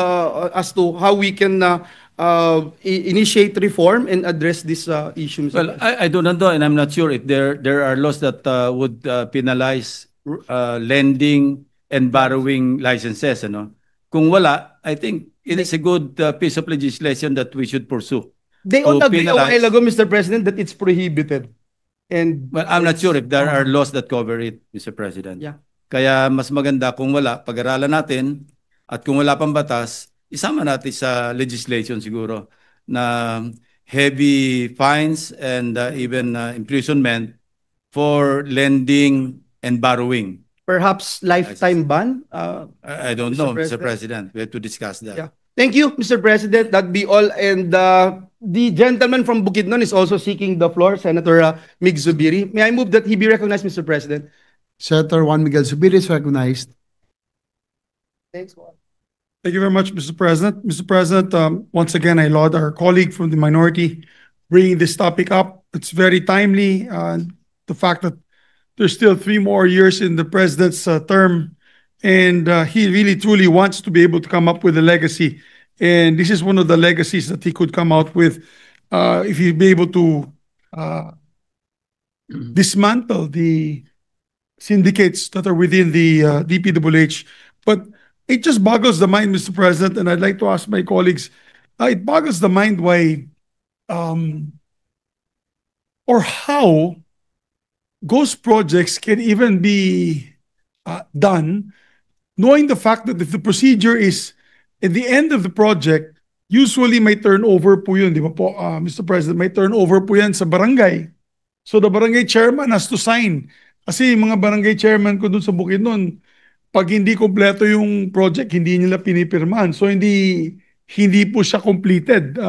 Speaker 9: as to how we can initiate reform and address this issue?
Speaker 5: Well, I do not know, and I'm not sure if there are laws that would penalize lending and borrowing licenses, ano? Kung wala, I think it is a good piece of legislation that we should pursue.
Speaker 9: They all agree a while ago, Mr. President, that it's prohibited. And
Speaker 5: well, I'm not sure if there are laws that cover it, Mr. President.
Speaker 9: Yeah.
Speaker 5: Kaya mas maganda kung wala, pag-aralan natin, at kung wala pang batas, isama natin sa legislation siguro na heavy fines and even imprisonment for lending and borrowing.
Speaker 9: Perhaps lifetime ban?
Speaker 5: I don't know, Mr. President. We have to discuss that.
Speaker 9: Yeah. Thank you, Mr. President. That'd be all. And the gentleman from Bukidnon is also seeking the floor, Senator Mig Zubiri. May I move that he be recognized, Mr. President?
Speaker 6: Senator Juan Miguel Zubiri is recognized.
Speaker 9: Thanks, Juan.
Speaker 7: Thank you very much, Mr. President. Mr. President, once again, I laud our colleague from the minority bringing this topic up. It's very timely. The fact that there's still 3 more years in the president's term, and he really truly wants to be able to come up with a legacy. And this is one of the legacies that he could come out with if he'd be able to dismantle the syndicates that are within the DPWH. But it just boggles the mind, Mr. President, and I'd like to ask my colleagues, it boggles the mind why or how ghost projects can even be done, knowing the fact that if the procedure is at the end of the project, usually may turnover po yun, di ba po, Mr. President, may turnover po yan sa barangay. So the barangay chairman has to sign. Kasi yung mga barangay chairman ko dun sa Bukidnon, pag hindi kompleto yung project, hindi nila pinipirmahan. So hindi po siya completed,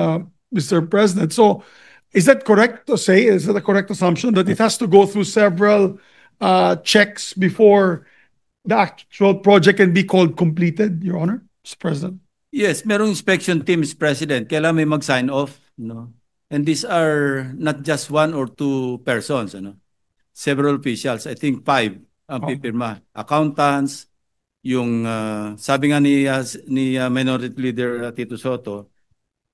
Speaker 7: Mr. President. So is that correct to say? Is that a correct assumption that it has to go through several checks before the actual project can be called completed, Your Honor, Mr. President?
Speaker 5: Yes, merong inspection team, Mr. President. Kailangan may mag-sign off, no? And these are not just 1 or 2 persons, ano? Several officials, I think 5 ang pipirma. Accountants, yung sabi nga ni Minority Leader Tito Soto,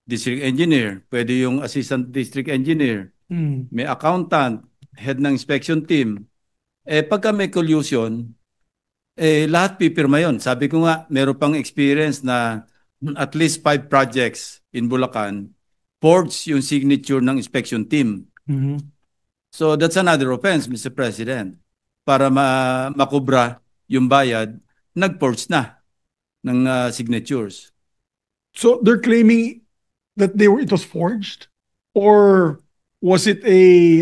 Speaker 5: district engineer, pwede yung assistant district engineer, may accountant, head ng inspection team. Pagka may collusion, lahat pipirma yon. Sabi ko nga, meron pang experience na at least 5 projects in Bulacan, forged yung signature ng inspection team. So that's another offense, Mr. President. Para makubra yung bayad, nag-forge na ng signatures.
Speaker 7: So they're claiming that it was forged, or was it a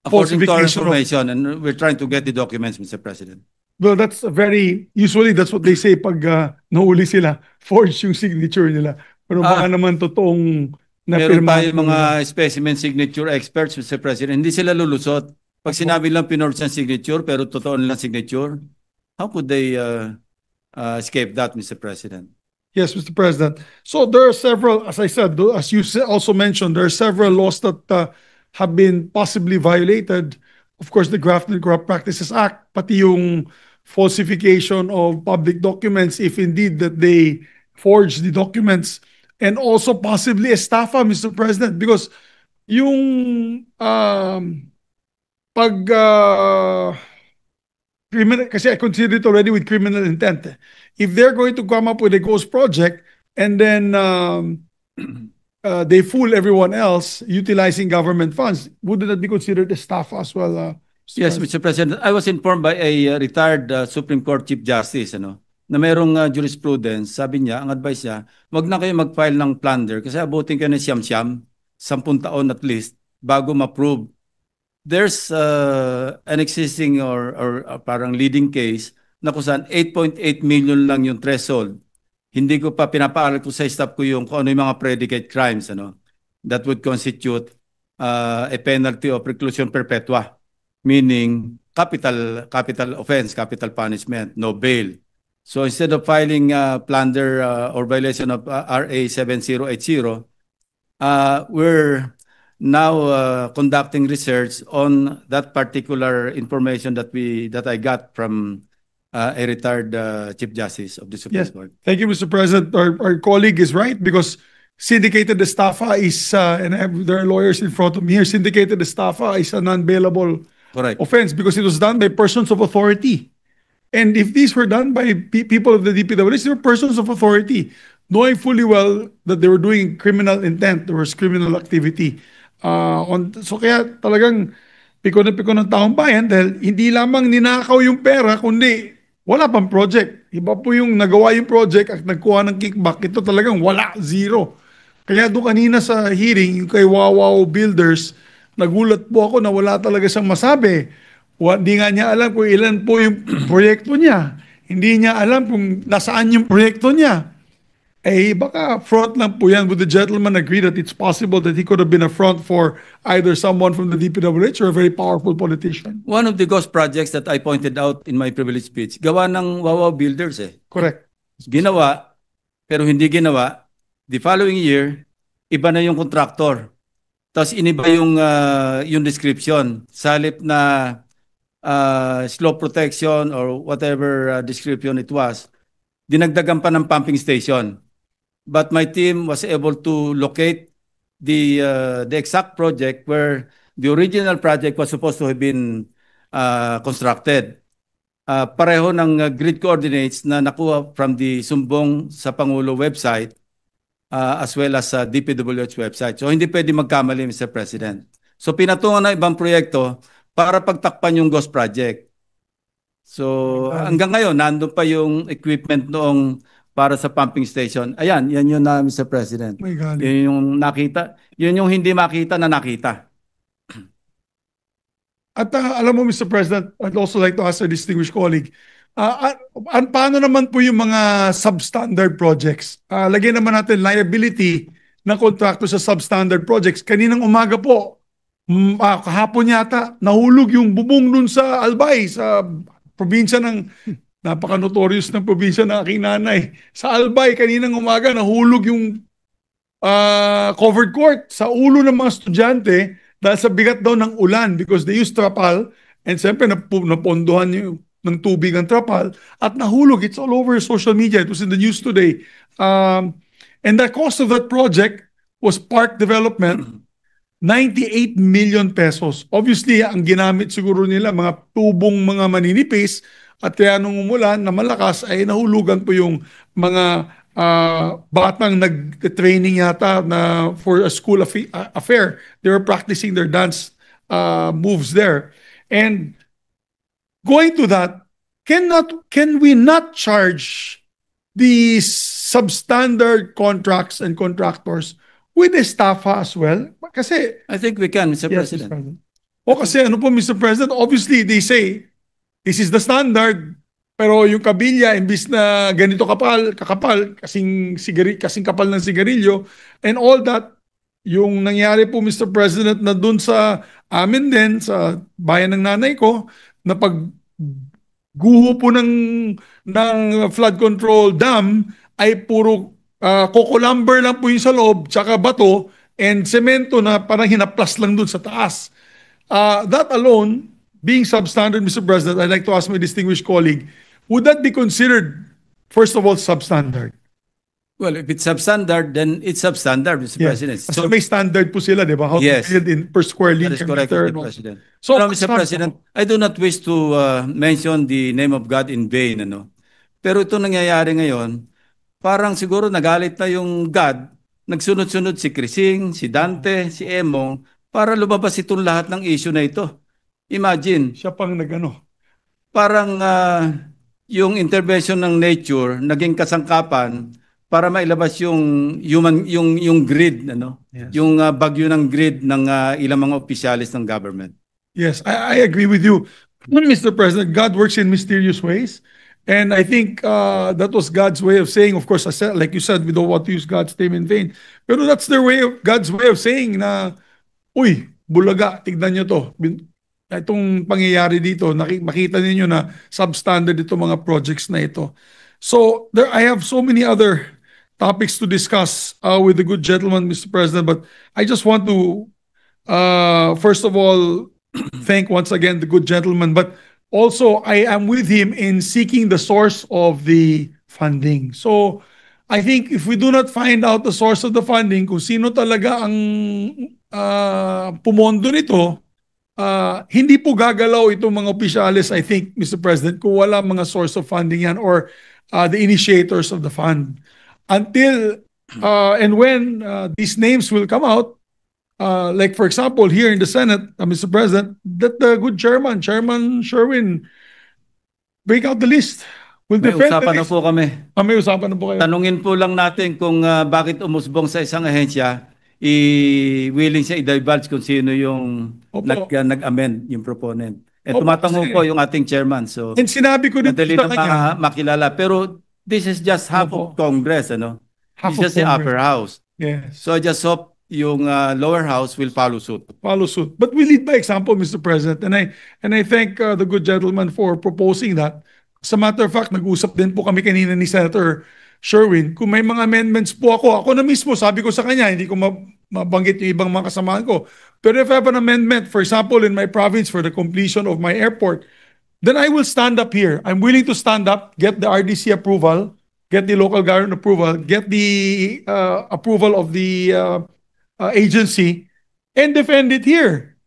Speaker 5: according to our
Speaker 7: falsification
Speaker 5: information, and we're trying to get the documents, Mr. President.
Speaker 7: Well, that's usually that's what they say pag nahuli sila, forged yung signature nila. Pero baka naman totoong
Speaker 5: Meron
Speaker 7: napirma.
Speaker 5: tayo mga specimen signature experts, Mr. President. Hindi sila lulusot. Pag sinabi lang pinorge ang signature, pero totoo nilang signature, how could they escape that, Mr. President?
Speaker 7: Yes, Mr. President. So there are several, as I said, as you also mentioned, there are several laws that have been possibly violated. Of course, the Graft and Corrupt Practices Act, pati yung falsification of public documents, if indeed that they forge the documents, and also possibly estafa, Mr. President, because yung criminal, kasi I consider it already with criminal intent. If they're going to come up with a ghost project and then they fool everyone else utilizing government funds, wouldn't that be considered estafa as well?
Speaker 5: Yes, Mr. President. I was informed by a retired Supreme Court Chief Justice, na merong jurisprudence. Sabi niya, ang advice niya, wag na kayo mag-file ng plunder kasi abutin kayo ng siyam-siyam, 10 taon at least, bago ma-prove. There's an existing or parang leading case na kung saan 8.8 million lang yung threshold. Hindi ko pa pinapaaral ko sa staff ko yung kung ano yung mga predicate crimes that would constitute a penalty of reclusion perpetua, meaning capital offense, capital punishment, no bail. So instead of filing plunder or violation of RA 7080, we're now conducting research on that particular information that I got from a retired Chief Justice of the Supreme Court.
Speaker 7: Thank you, Mr. President. Our colleague is right because syndicated estafa is, and there are lawyers in front of me here, syndicated estafa is a non-bailable
Speaker 5: Correct.
Speaker 7: offense because it was done by persons of authority. And if these were done by people of the DPWH, they were persons of authority, knowing fully well that they were doing criminal intent, there was criminal activity. So kaya talagang piko ng taong bayan dahil hindi lamang ninakaw yung pera, kundi wala pang project. Iba po yung nagawa yung project at nagkuha ng kickback. Ito talagang wala, zero. Kaya doon kanina sa hearing, yung kay Wawaw Builders, nagulat po ako na wala talaga siyang masabi. Hindi nga niya alam kung ilan po yung proyekto niya. Hindi niya alam kung nasaan yung proyekto niya. Eh, baka front lang po yan. Would the gentleman agree that it's possible that he could have been a front for either someone from the DPWH or a very powerful politician?
Speaker 5: One of the ghost projects that I pointed out in my privilege speech, gawa ng Wawaw Builders eh.
Speaker 7: Correct.
Speaker 5: Ginawa, pero hindi ginawa. The following year, iba na yung contractor. Tapos iniba yung description. Sa halip na slope protection or whatever description it was, dinagdagan pa ng pumping station. But my team was able to locate the exact project where the original project was supposed to have been constructed. Pareho ng grid coordinates na nakuha from the Sumbong sa Pangulo website as well as sa DPWH website. So hindi pwede magkamali, Mr. President. So pinatungan na ibang proyekto para pagtakpan yung ghost project. So hanggang ngayon, nandun pa yung equipment noong para sa pumping station. Ayan, yan yun na, Mr. President. Yun yung nakita. Yun yung hindi makita na nakita.
Speaker 7: At alam mo, Mr. President, I'd also like to ask our distinguished colleague, paano naman po yung mga substandard projects? Lagyan naman natin liability ng contractor sa substandard projects. Kaninang umaga po, kahapon yata, nahulog yung bubong dun sa Albay, sa probinsya ng napaka-notorious ng probinsya ng aking nanay. Sa Albay, kaninang umaga, nahulog yung covered court sa ulo ng mga estudyante dahil sa bigat daw ng ulan because they used trapal and siyempre napondohan yung ng tubig ang trapal at nahulog. It's all over social media. It was in the news today. And the cost of that project was park development, 98 million pesos. Obviously, ang ginamit siguro nila, mga tubong mga maninipis at kaya nung umulan na malakas ay nahulugan po yung mga batang nag-training yata na for a school affair. They were practicing their dance moves there. And going to that, can we not charge the substandard contracts and contractors with estafa as well? Kasi
Speaker 5: I think we can, Mr.
Speaker 7: yes,
Speaker 5: President.
Speaker 7: Mr. President. O kasi ano po, Mr. President, obviously they say this is the standard, pero yung kabilya imbis na ganito kakapal, kasing kapal ng sigarilyo and all that, yung nangyari po, Mr. President, na dun sa amin din, sa bayan ng nanay ko, na pagguho po ng flood control dam ay puro coco lumber lang po yung sa loob, tsaka bato and semento na parang hinaplas lang dun sa taas. That alone, being substandard, Mr. President, I'd like to ask my distinguished colleague, would that be considered, first of all, substandard?
Speaker 5: Well, if it's substandard, then it's substandard, Mr. President.
Speaker 7: So may standard po sila, di ba? How
Speaker 5: Yes.
Speaker 7: to build in per square
Speaker 5: That
Speaker 7: link.
Speaker 5: is correct,
Speaker 7: meter,
Speaker 5: Mr.
Speaker 7: no?
Speaker 5: President.
Speaker 7: So,
Speaker 5: Pero, Mr. President, I do not wish to mention the name of God in vain. Pero ito nangyayari ngayon, parang siguro nagalit na yung God, nagsunod-sunod si Crising, si Dante, si Emong, para lumabas itong lahat ng issue na ito. Imagine.
Speaker 7: Siya pang nagano.
Speaker 5: Parang yung intervention ng nature naging kasangkapan para mailabas yung grid,
Speaker 7: Yes.
Speaker 5: yung bagyo ng grid ng ilang mga opisyalis ng government.
Speaker 7: Yes, I agree with you. Mr. President, God works in mysterious ways. And I think that was God's way of saying, of course, like you said, we don't want to use God's name in vain. Pero that's God's way of saying na, uy, bulaga, tignan nyo to. Itong pangyayari dito, makita ninyo na substandard itong mga projects na ito. So I have so many other topics to discuss with the good gentleman, Mr. President, but I just want to, first of all, thank once again the good gentleman, but also I am with him in seeking the source of the funding. So I think if we do not find out the source of the funding, kung sino talaga ang pumondo nito, hindi po gagalaw itong mga opisyalis, I think, Mr. President, kung wala mga source of funding yan or the initiators of the fund. Until and when these names will come out, like for example, here in the Senate, Mr. President, that the good Chairman Sherwin, break out the list. We'll
Speaker 5: May
Speaker 7: defend the
Speaker 5: usapan na
Speaker 7: list.
Speaker 5: po kami.
Speaker 7: May usapan na po kayo.
Speaker 5: Tanungin po lang natin kung bakit umusbong sa isang ahensya, willing siya i-divulge kung sino yung nag-amend, yung proponent. Tumatango po yung ating chairman. So,
Speaker 7: and sinabi ko din
Speaker 5: madali
Speaker 7: sa
Speaker 5: na
Speaker 7: kanya,
Speaker 5: makilala. Pero this is just half of Congress, ano?
Speaker 7: Half
Speaker 5: It's
Speaker 7: of
Speaker 5: just the
Speaker 7: Congress.
Speaker 5: upper house.
Speaker 7: Yes.
Speaker 5: So I just hope yung lower house will follow suit.
Speaker 7: Follow suit. But we lead by example, Mr. President. And I thank the good gentleman for proposing that. As a matter of fact, nag-usap din po kami kanina ni Senator Sherwin. Kung may mga amendments po ako na mismo, sabi ko sa kanya, hindi ko mabanggit yung ibang mga kasamahan ko. But if I have an amendment, for example, in my province for the completion of my airport, then I will stand up here. I'm willing to stand up, get the RDC approval, get the local government approval, get the approval of the agency, and defend it here.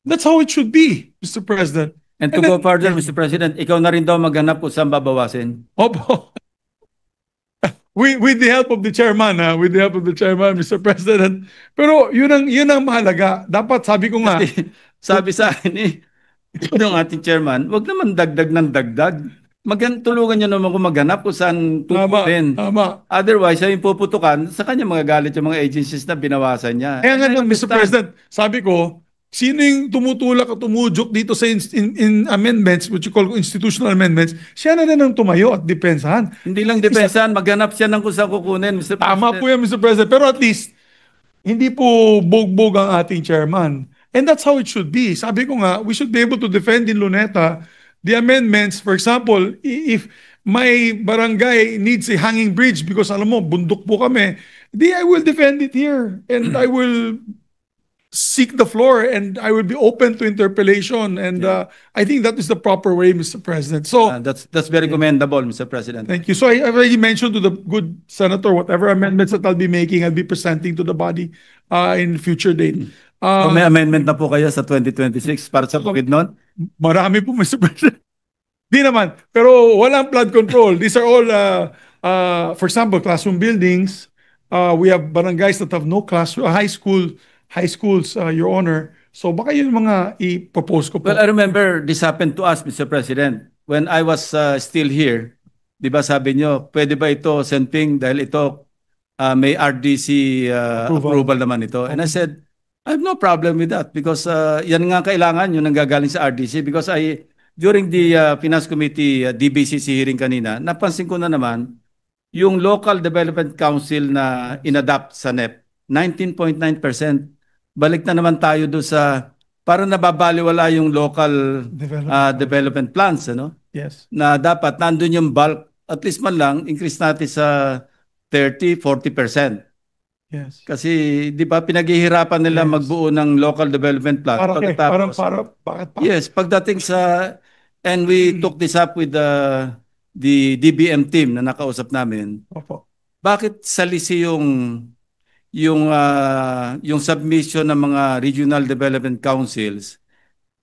Speaker 7: That's how it should be, Mr. President.
Speaker 5: And to go further, Mr. President, ikaw na rin daw maghanap kung saan babawasin.
Speaker 7: Opo. With the help of the chairman, Mr. President. Pero yun ang mahalaga. Dapat sabi ko nga.
Speaker 5: Sabi sa akin yung ating chairman, wag naman dagdag ng dagdag. Tulungan niyo naman kung maghanap kung saan tutuin.
Speaker 7: Tama.
Speaker 5: Otherwise, siya yung puputukan, sa kanya magagalit yung mga agencies na binawasan niya.
Speaker 7: Kaya nga Mr. President, sabi ko, sino yung tumutulak at tumudyok dito sa in amendments, which you call institutional amendments, siya na rin ang tumayo at depensahan.
Speaker 5: Hindi lang depensahan, maghanap siya ng kung saan kukunin, Mr. President.
Speaker 7: Tama po yan, Mr. President. Pero at least, hindi po bogbog ang ating chairman. And that's how it should be. Sabi ko nga, we should be able to defend in Luneta the amendments. For example, if my barangay needs a hanging bridge because alam mo, bundok po kami, I will defend it here. And I will seek the floor and I will be open to interpellation. And I think that is the proper way, Mr. President. So
Speaker 5: that's very commendable, Mr. President.
Speaker 7: thank you. So I already mentioned to the good senator whatever amendments that I'll be making, I'll be presenting to the body in future date.
Speaker 5: So may amendment na po kayo sa 2026 para sa Bukidnon?
Speaker 7: Marami po, Mr. President. Di naman. Pero walang flood control. These are all, for example, classroom buildings. We have barangays that have no classroom, high schools, Your Honor. So baka yun mga i-propose ko po.
Speaker 5: Well, I remember this happened to us, Mr. President. When I was still here, di ba sabi nyo, pwede ba ito, Senping, dahil ito may RDC approval naman ito. And I said, I have no problem with that because yan nga kailangan yung nanggagaling sa RDC because during the Finance Committee DBCC hearing kanina, napansin ko na naman yung Local Development Council na inadapt sa NEP, 19.9%. Balik na naman tayo doon sa parang nababaliwala yung local development plans, ano?
Speaker 7: Yes.
Speaker 5: Na dapat nandun yung bulk, at least man lang, increase natin sa 30-40%.
Speaker 7: Yes.
Speaker 5: Kasi di ba pinaghihirapan nila magbuo ng local development plan. Yes, pagdating sa and we took this up with the DBM team na nakausap namin.
Speaker 7: Opo.
Speaker 5: Bakit salisi yung submission ng mga regional development councils?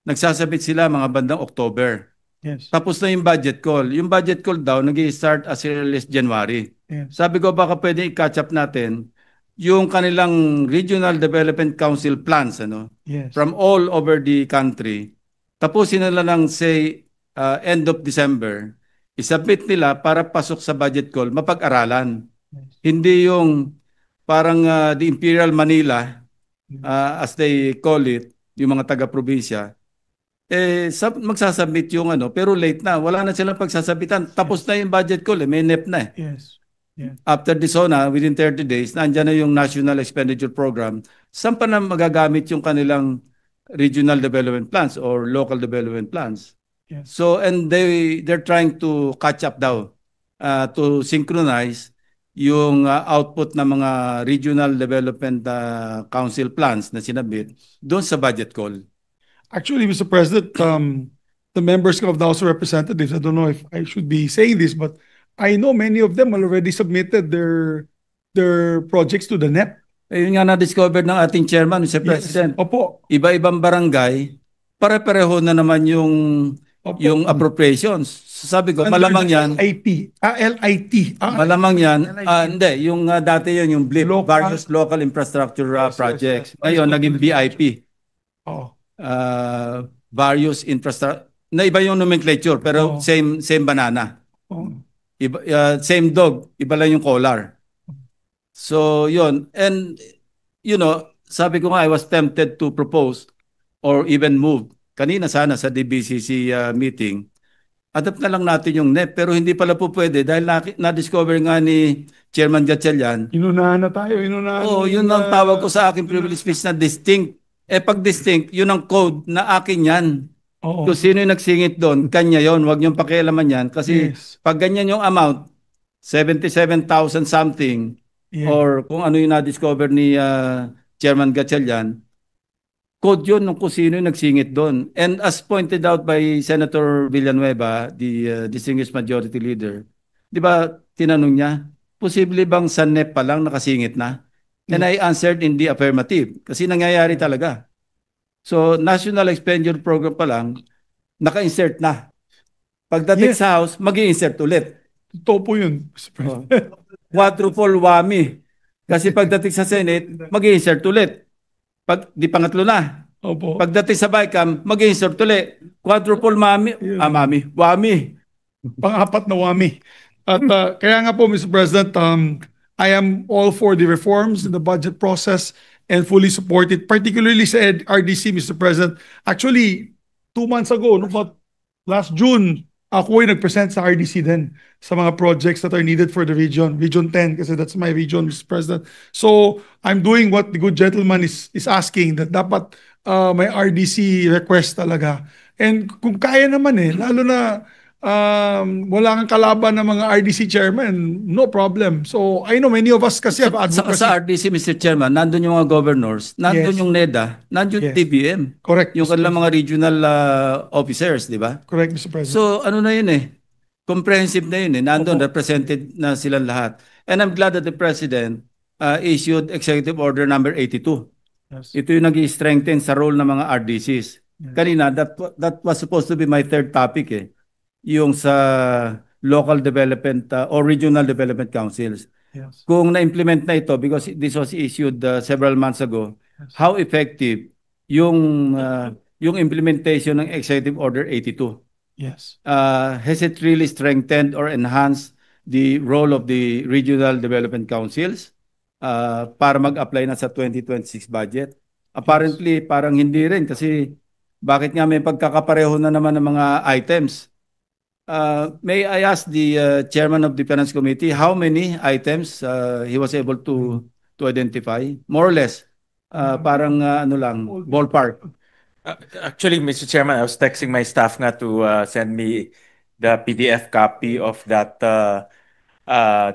Speaker 5: Nagsasabit sila mga bandang October.
Speaker 7: Yes.
Speaker 5: Tapos na yung budget call. Yung budget call daw nag-i-start as early as January.
Speaker 7: Yes.
Speaker 5: Sabi ko baka pwede i-catch up natin yung kanilang Regional Development Council plans
Speaker 7: Yes.
Speaker 5: from all over the country. Tapusin nila ng say end of December. I-submit nila para pasok sa budget call, mapag-aralan.
Speaker 7: Yes.
Speaker 5: Hindi yung parang the Imperial Manila as they call it, yung mga taga-probinsya. Magsasubmit yung pero late na. Wala na silang pagsasabitan. Tapos na yung budget call, may NEP na
Speaker 7: Yes. Yeah.
Speaker 5: After the SONA, within 30 days, nandyan na yung National Expenditure Program. Saan pa na magagamit yung kanilang regional development plans or local development plans?
Speaker 7: Yes.
Speaker 5: So, and they're trying to catch up daw to synchronize yung output ng mga regional development council plans na sinabit doon sa budget call.
Speaker 7: Actually, Mr. President, the members of the House of Representatives, I don't know if I should be saying this, but I know many of them already submitted their projects to the NEP.
Speaker 5: Yun nga na-discover ng ating chairman, Mr. President.
Speaker 7: Yes. Opo.
Speaker 5: Iba-ibang barangay, pare-pareho na naman yung
Speaker 7: Opo.
Speaker 5: appropriations. So sabi ko,
Speaker 7: Under
Speaker 5: malamang
Speaker 7: the
Speaker 5: yan,
Speaker 7: LIT.
Speaker 5: malamang yan, hindi, yung dati yun, yung BLIP,
Speaker 7: Local-
Speaker 5: various local infrastructure projects. Ngayon, naging BIP,
Speaker 7: Oh.
Speaker 5: various infrastructure, na iba yung nomenclature, pero
Speaker 7: Oo.
Speaker 5: same banana.
Speaker 7: Oh.
Speaker 5: Iba, same dog, iba lang yung collar. So, yun. And, sabi ko nga, I was tempted to propose or even move. Kanina sana sa DBCC meeting, adapt na lang natin yung NEP, pero hindi pala po pwede dahil na-discover nga ni Chairman Gatchalian.
Speaker 7: Inunahan na tayo, inunahan.
Speaker 5: Oo, yun ang tawag ko sa aking privilege speech na distinct. Pag distinct, yun ang code na akin yan.
Speaker 7: Oo.
Speaker 5: Kung sino yung nagsingit doon, kanya yon, wag niyong pakialaman yan. Kasi
Speaker 7: Yes.
Speaker 5: pag ganyan yung amount, 77,000 something,
Speaker 7: Yeah.
Speaker 5: or kung ano yung na-discover ni Chairman Gatchalian, code yun kung sino yung nagsingit doon. And as pointed out by Senator Villanueva, the distinguished majority leader, di ba tinanong niya, posible bang sa NEP pa lang nakasingit na? And I answered in the affirmative kasi nangyayari talaga. So, National Expenditure Program pa lang, naka-insert na. Pagdating
Speaker 7: Yes.
Speaker 5: sa House, mag-i-insert ulit.
Speaker 7: Totoo po yun, Mr. President.
Speaker 5: Quadruple whammy. Kasi pagdating sa Senate, mag-i-insert ulit. Di pangatlo na.
Speaker 7: Opo.
Speaker 5: Pagdating sa BICAM, mag-i-insert ulit. Quadruple whammy.
Speaker 7: Pang-apat na wami. At kaya nga po, Mr. President, I am all for the reforms in the budget process and fully support it, particularly sa RDC, Mr. President. Actually, 2 months ago, last June, ako ay nag-present sa RDC din sa mga projects that are needed for the region 10, kasi that's my region, Mr. President. So, I'm doing what the good gentleman is asking, that dapat may RDC request talaga. And kung kaya naman lalo na wala kang kalaban ng mga RDC chairman, no problem. So, I know many of us kasi have advocacy.
Speaker 5: Sa RDC, Mr. Chairman, nandun yung mga governors, nandun
Speaker 7: Yes.
Speaker 5: yung NEDA, nandun
Speaker 7: Yes.
Speaker 5: TBM.
Speaker 7: Correct.
Speaker 5: Yung
Speaker 7: Mr.
Speaker 5: kanilang mga regional officers, di ba?
Speaker 7: Correct, Mr. President.
Speaker 5: So, ano na yun comprehensive na yun nandun,
Speaker 7: Opo.
Speaker 5: represented na silang lahat. And I'm glad that the President issued Executive Order number 82.
Speaker 7: Yes.
Speaker 5: Ito yung nag-i-strengthen sa role ng mga RDCs. Kanina, that was supposed to be my third topic yung sa local development or regional development councils.
Speaker 7: Yes.
Speaker 5: Kung na-implement na ito, because this was issued several months ago, how effective yung implementation ng Executive Order 82?
Speaker 7: Yes.
Speaker 5: Has it really strengthened or enhanced the role of the regional development councils para mag-apply na sa 2026 budget? Apparently, parang hindi rin kasi bakit nga may pagkakapareho na naman ng mga items? May I ask the chairman of the Finance Committee how many items he was able to identify? More or less, parang ano lang, ballpark.
Speaker 11: Actually, Mr. Chairman, I was texting my staff nga to send me the PDF copy of that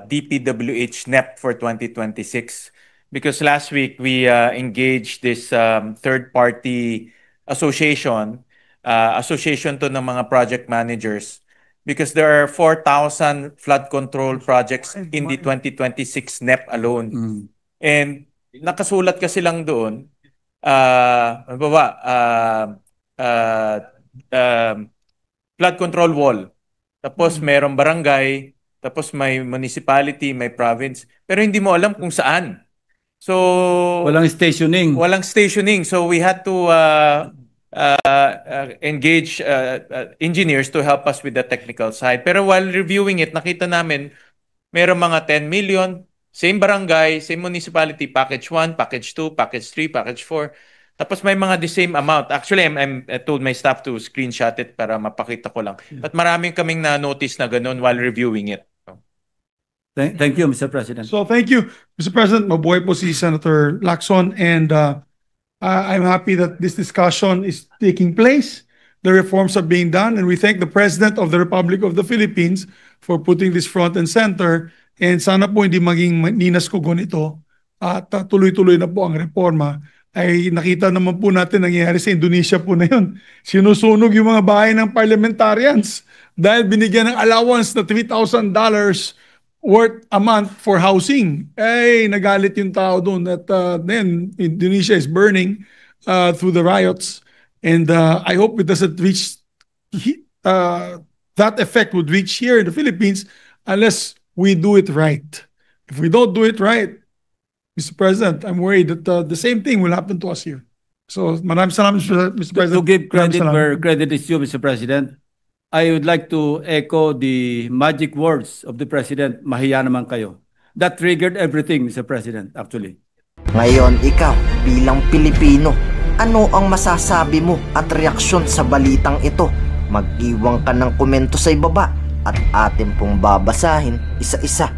Speaker 11: DPWH NEP for 2026. Because last week we engaged this third-party association to ng mga project managers, because there are 4,000 flood control projects in the 2026 NEP alone. And nakasulat kasi lang doon, flood control wall. Tapos mayroong barangay, tapos may municipality, may province, pero hindi mo alam kung saan. So
Speaker 5: Walang stationing.
Speaker 11: Walang stationing. So we had to engage engineers to help us with the technical side. Pero while reviewing it, nakita namin mayroong mga 10 million, same barangay, same municipality, package 1, package 2, package 3, package 4. Tapos may mga the same amount. Actually, I told my staff to screenshot it para mapakita ko lang. But maraming kaming na-notice na ganun while reviewing it.
Speaker 5: Thank you, Mr. President.
Speaker 7: So thank you, Mr. President. Mabuhay po si Senator Lacson, and I'm happy that this discussion is taking place. The reforms are being done, and we thank the President of the Republic of the Philippines for putting this front and center. And sana po hindi maging ninas kugon ito at tuloy-tuloy na po ang reforma. Ay nakita naman po natin nangyayari sa Indonesia po na yun. Sinusunog yung mga bahay ng parliamentarians dahil binigyan ng allowance na $3,000 worth a month for housing. Ay, nagalit yung tao doon at then Indonesia is burning through the riots. And I hope it doesn't reach, that effect would reach here in the Philippines unless we do it right. If we don't do it right, Mr. President, I'm worried that the same thing will happen to us here. So, maraming salamat, Mr. President.
Speaker 5: To give credit
Speaker 7: Maraming
Speaker 5: where credit is due, Mr. President, I would like to echo the magic words of the President, mahiya naman kayo. That triggered everything, Mr. President, actually.
Speaker 3: Ngayon, ikaw, bilang Pilipino, ano ang masasabi mo at reaksyon sa balitang ito? Mag-iwan ka ng komento sa ibaba at atin pong babasahin isa-isa.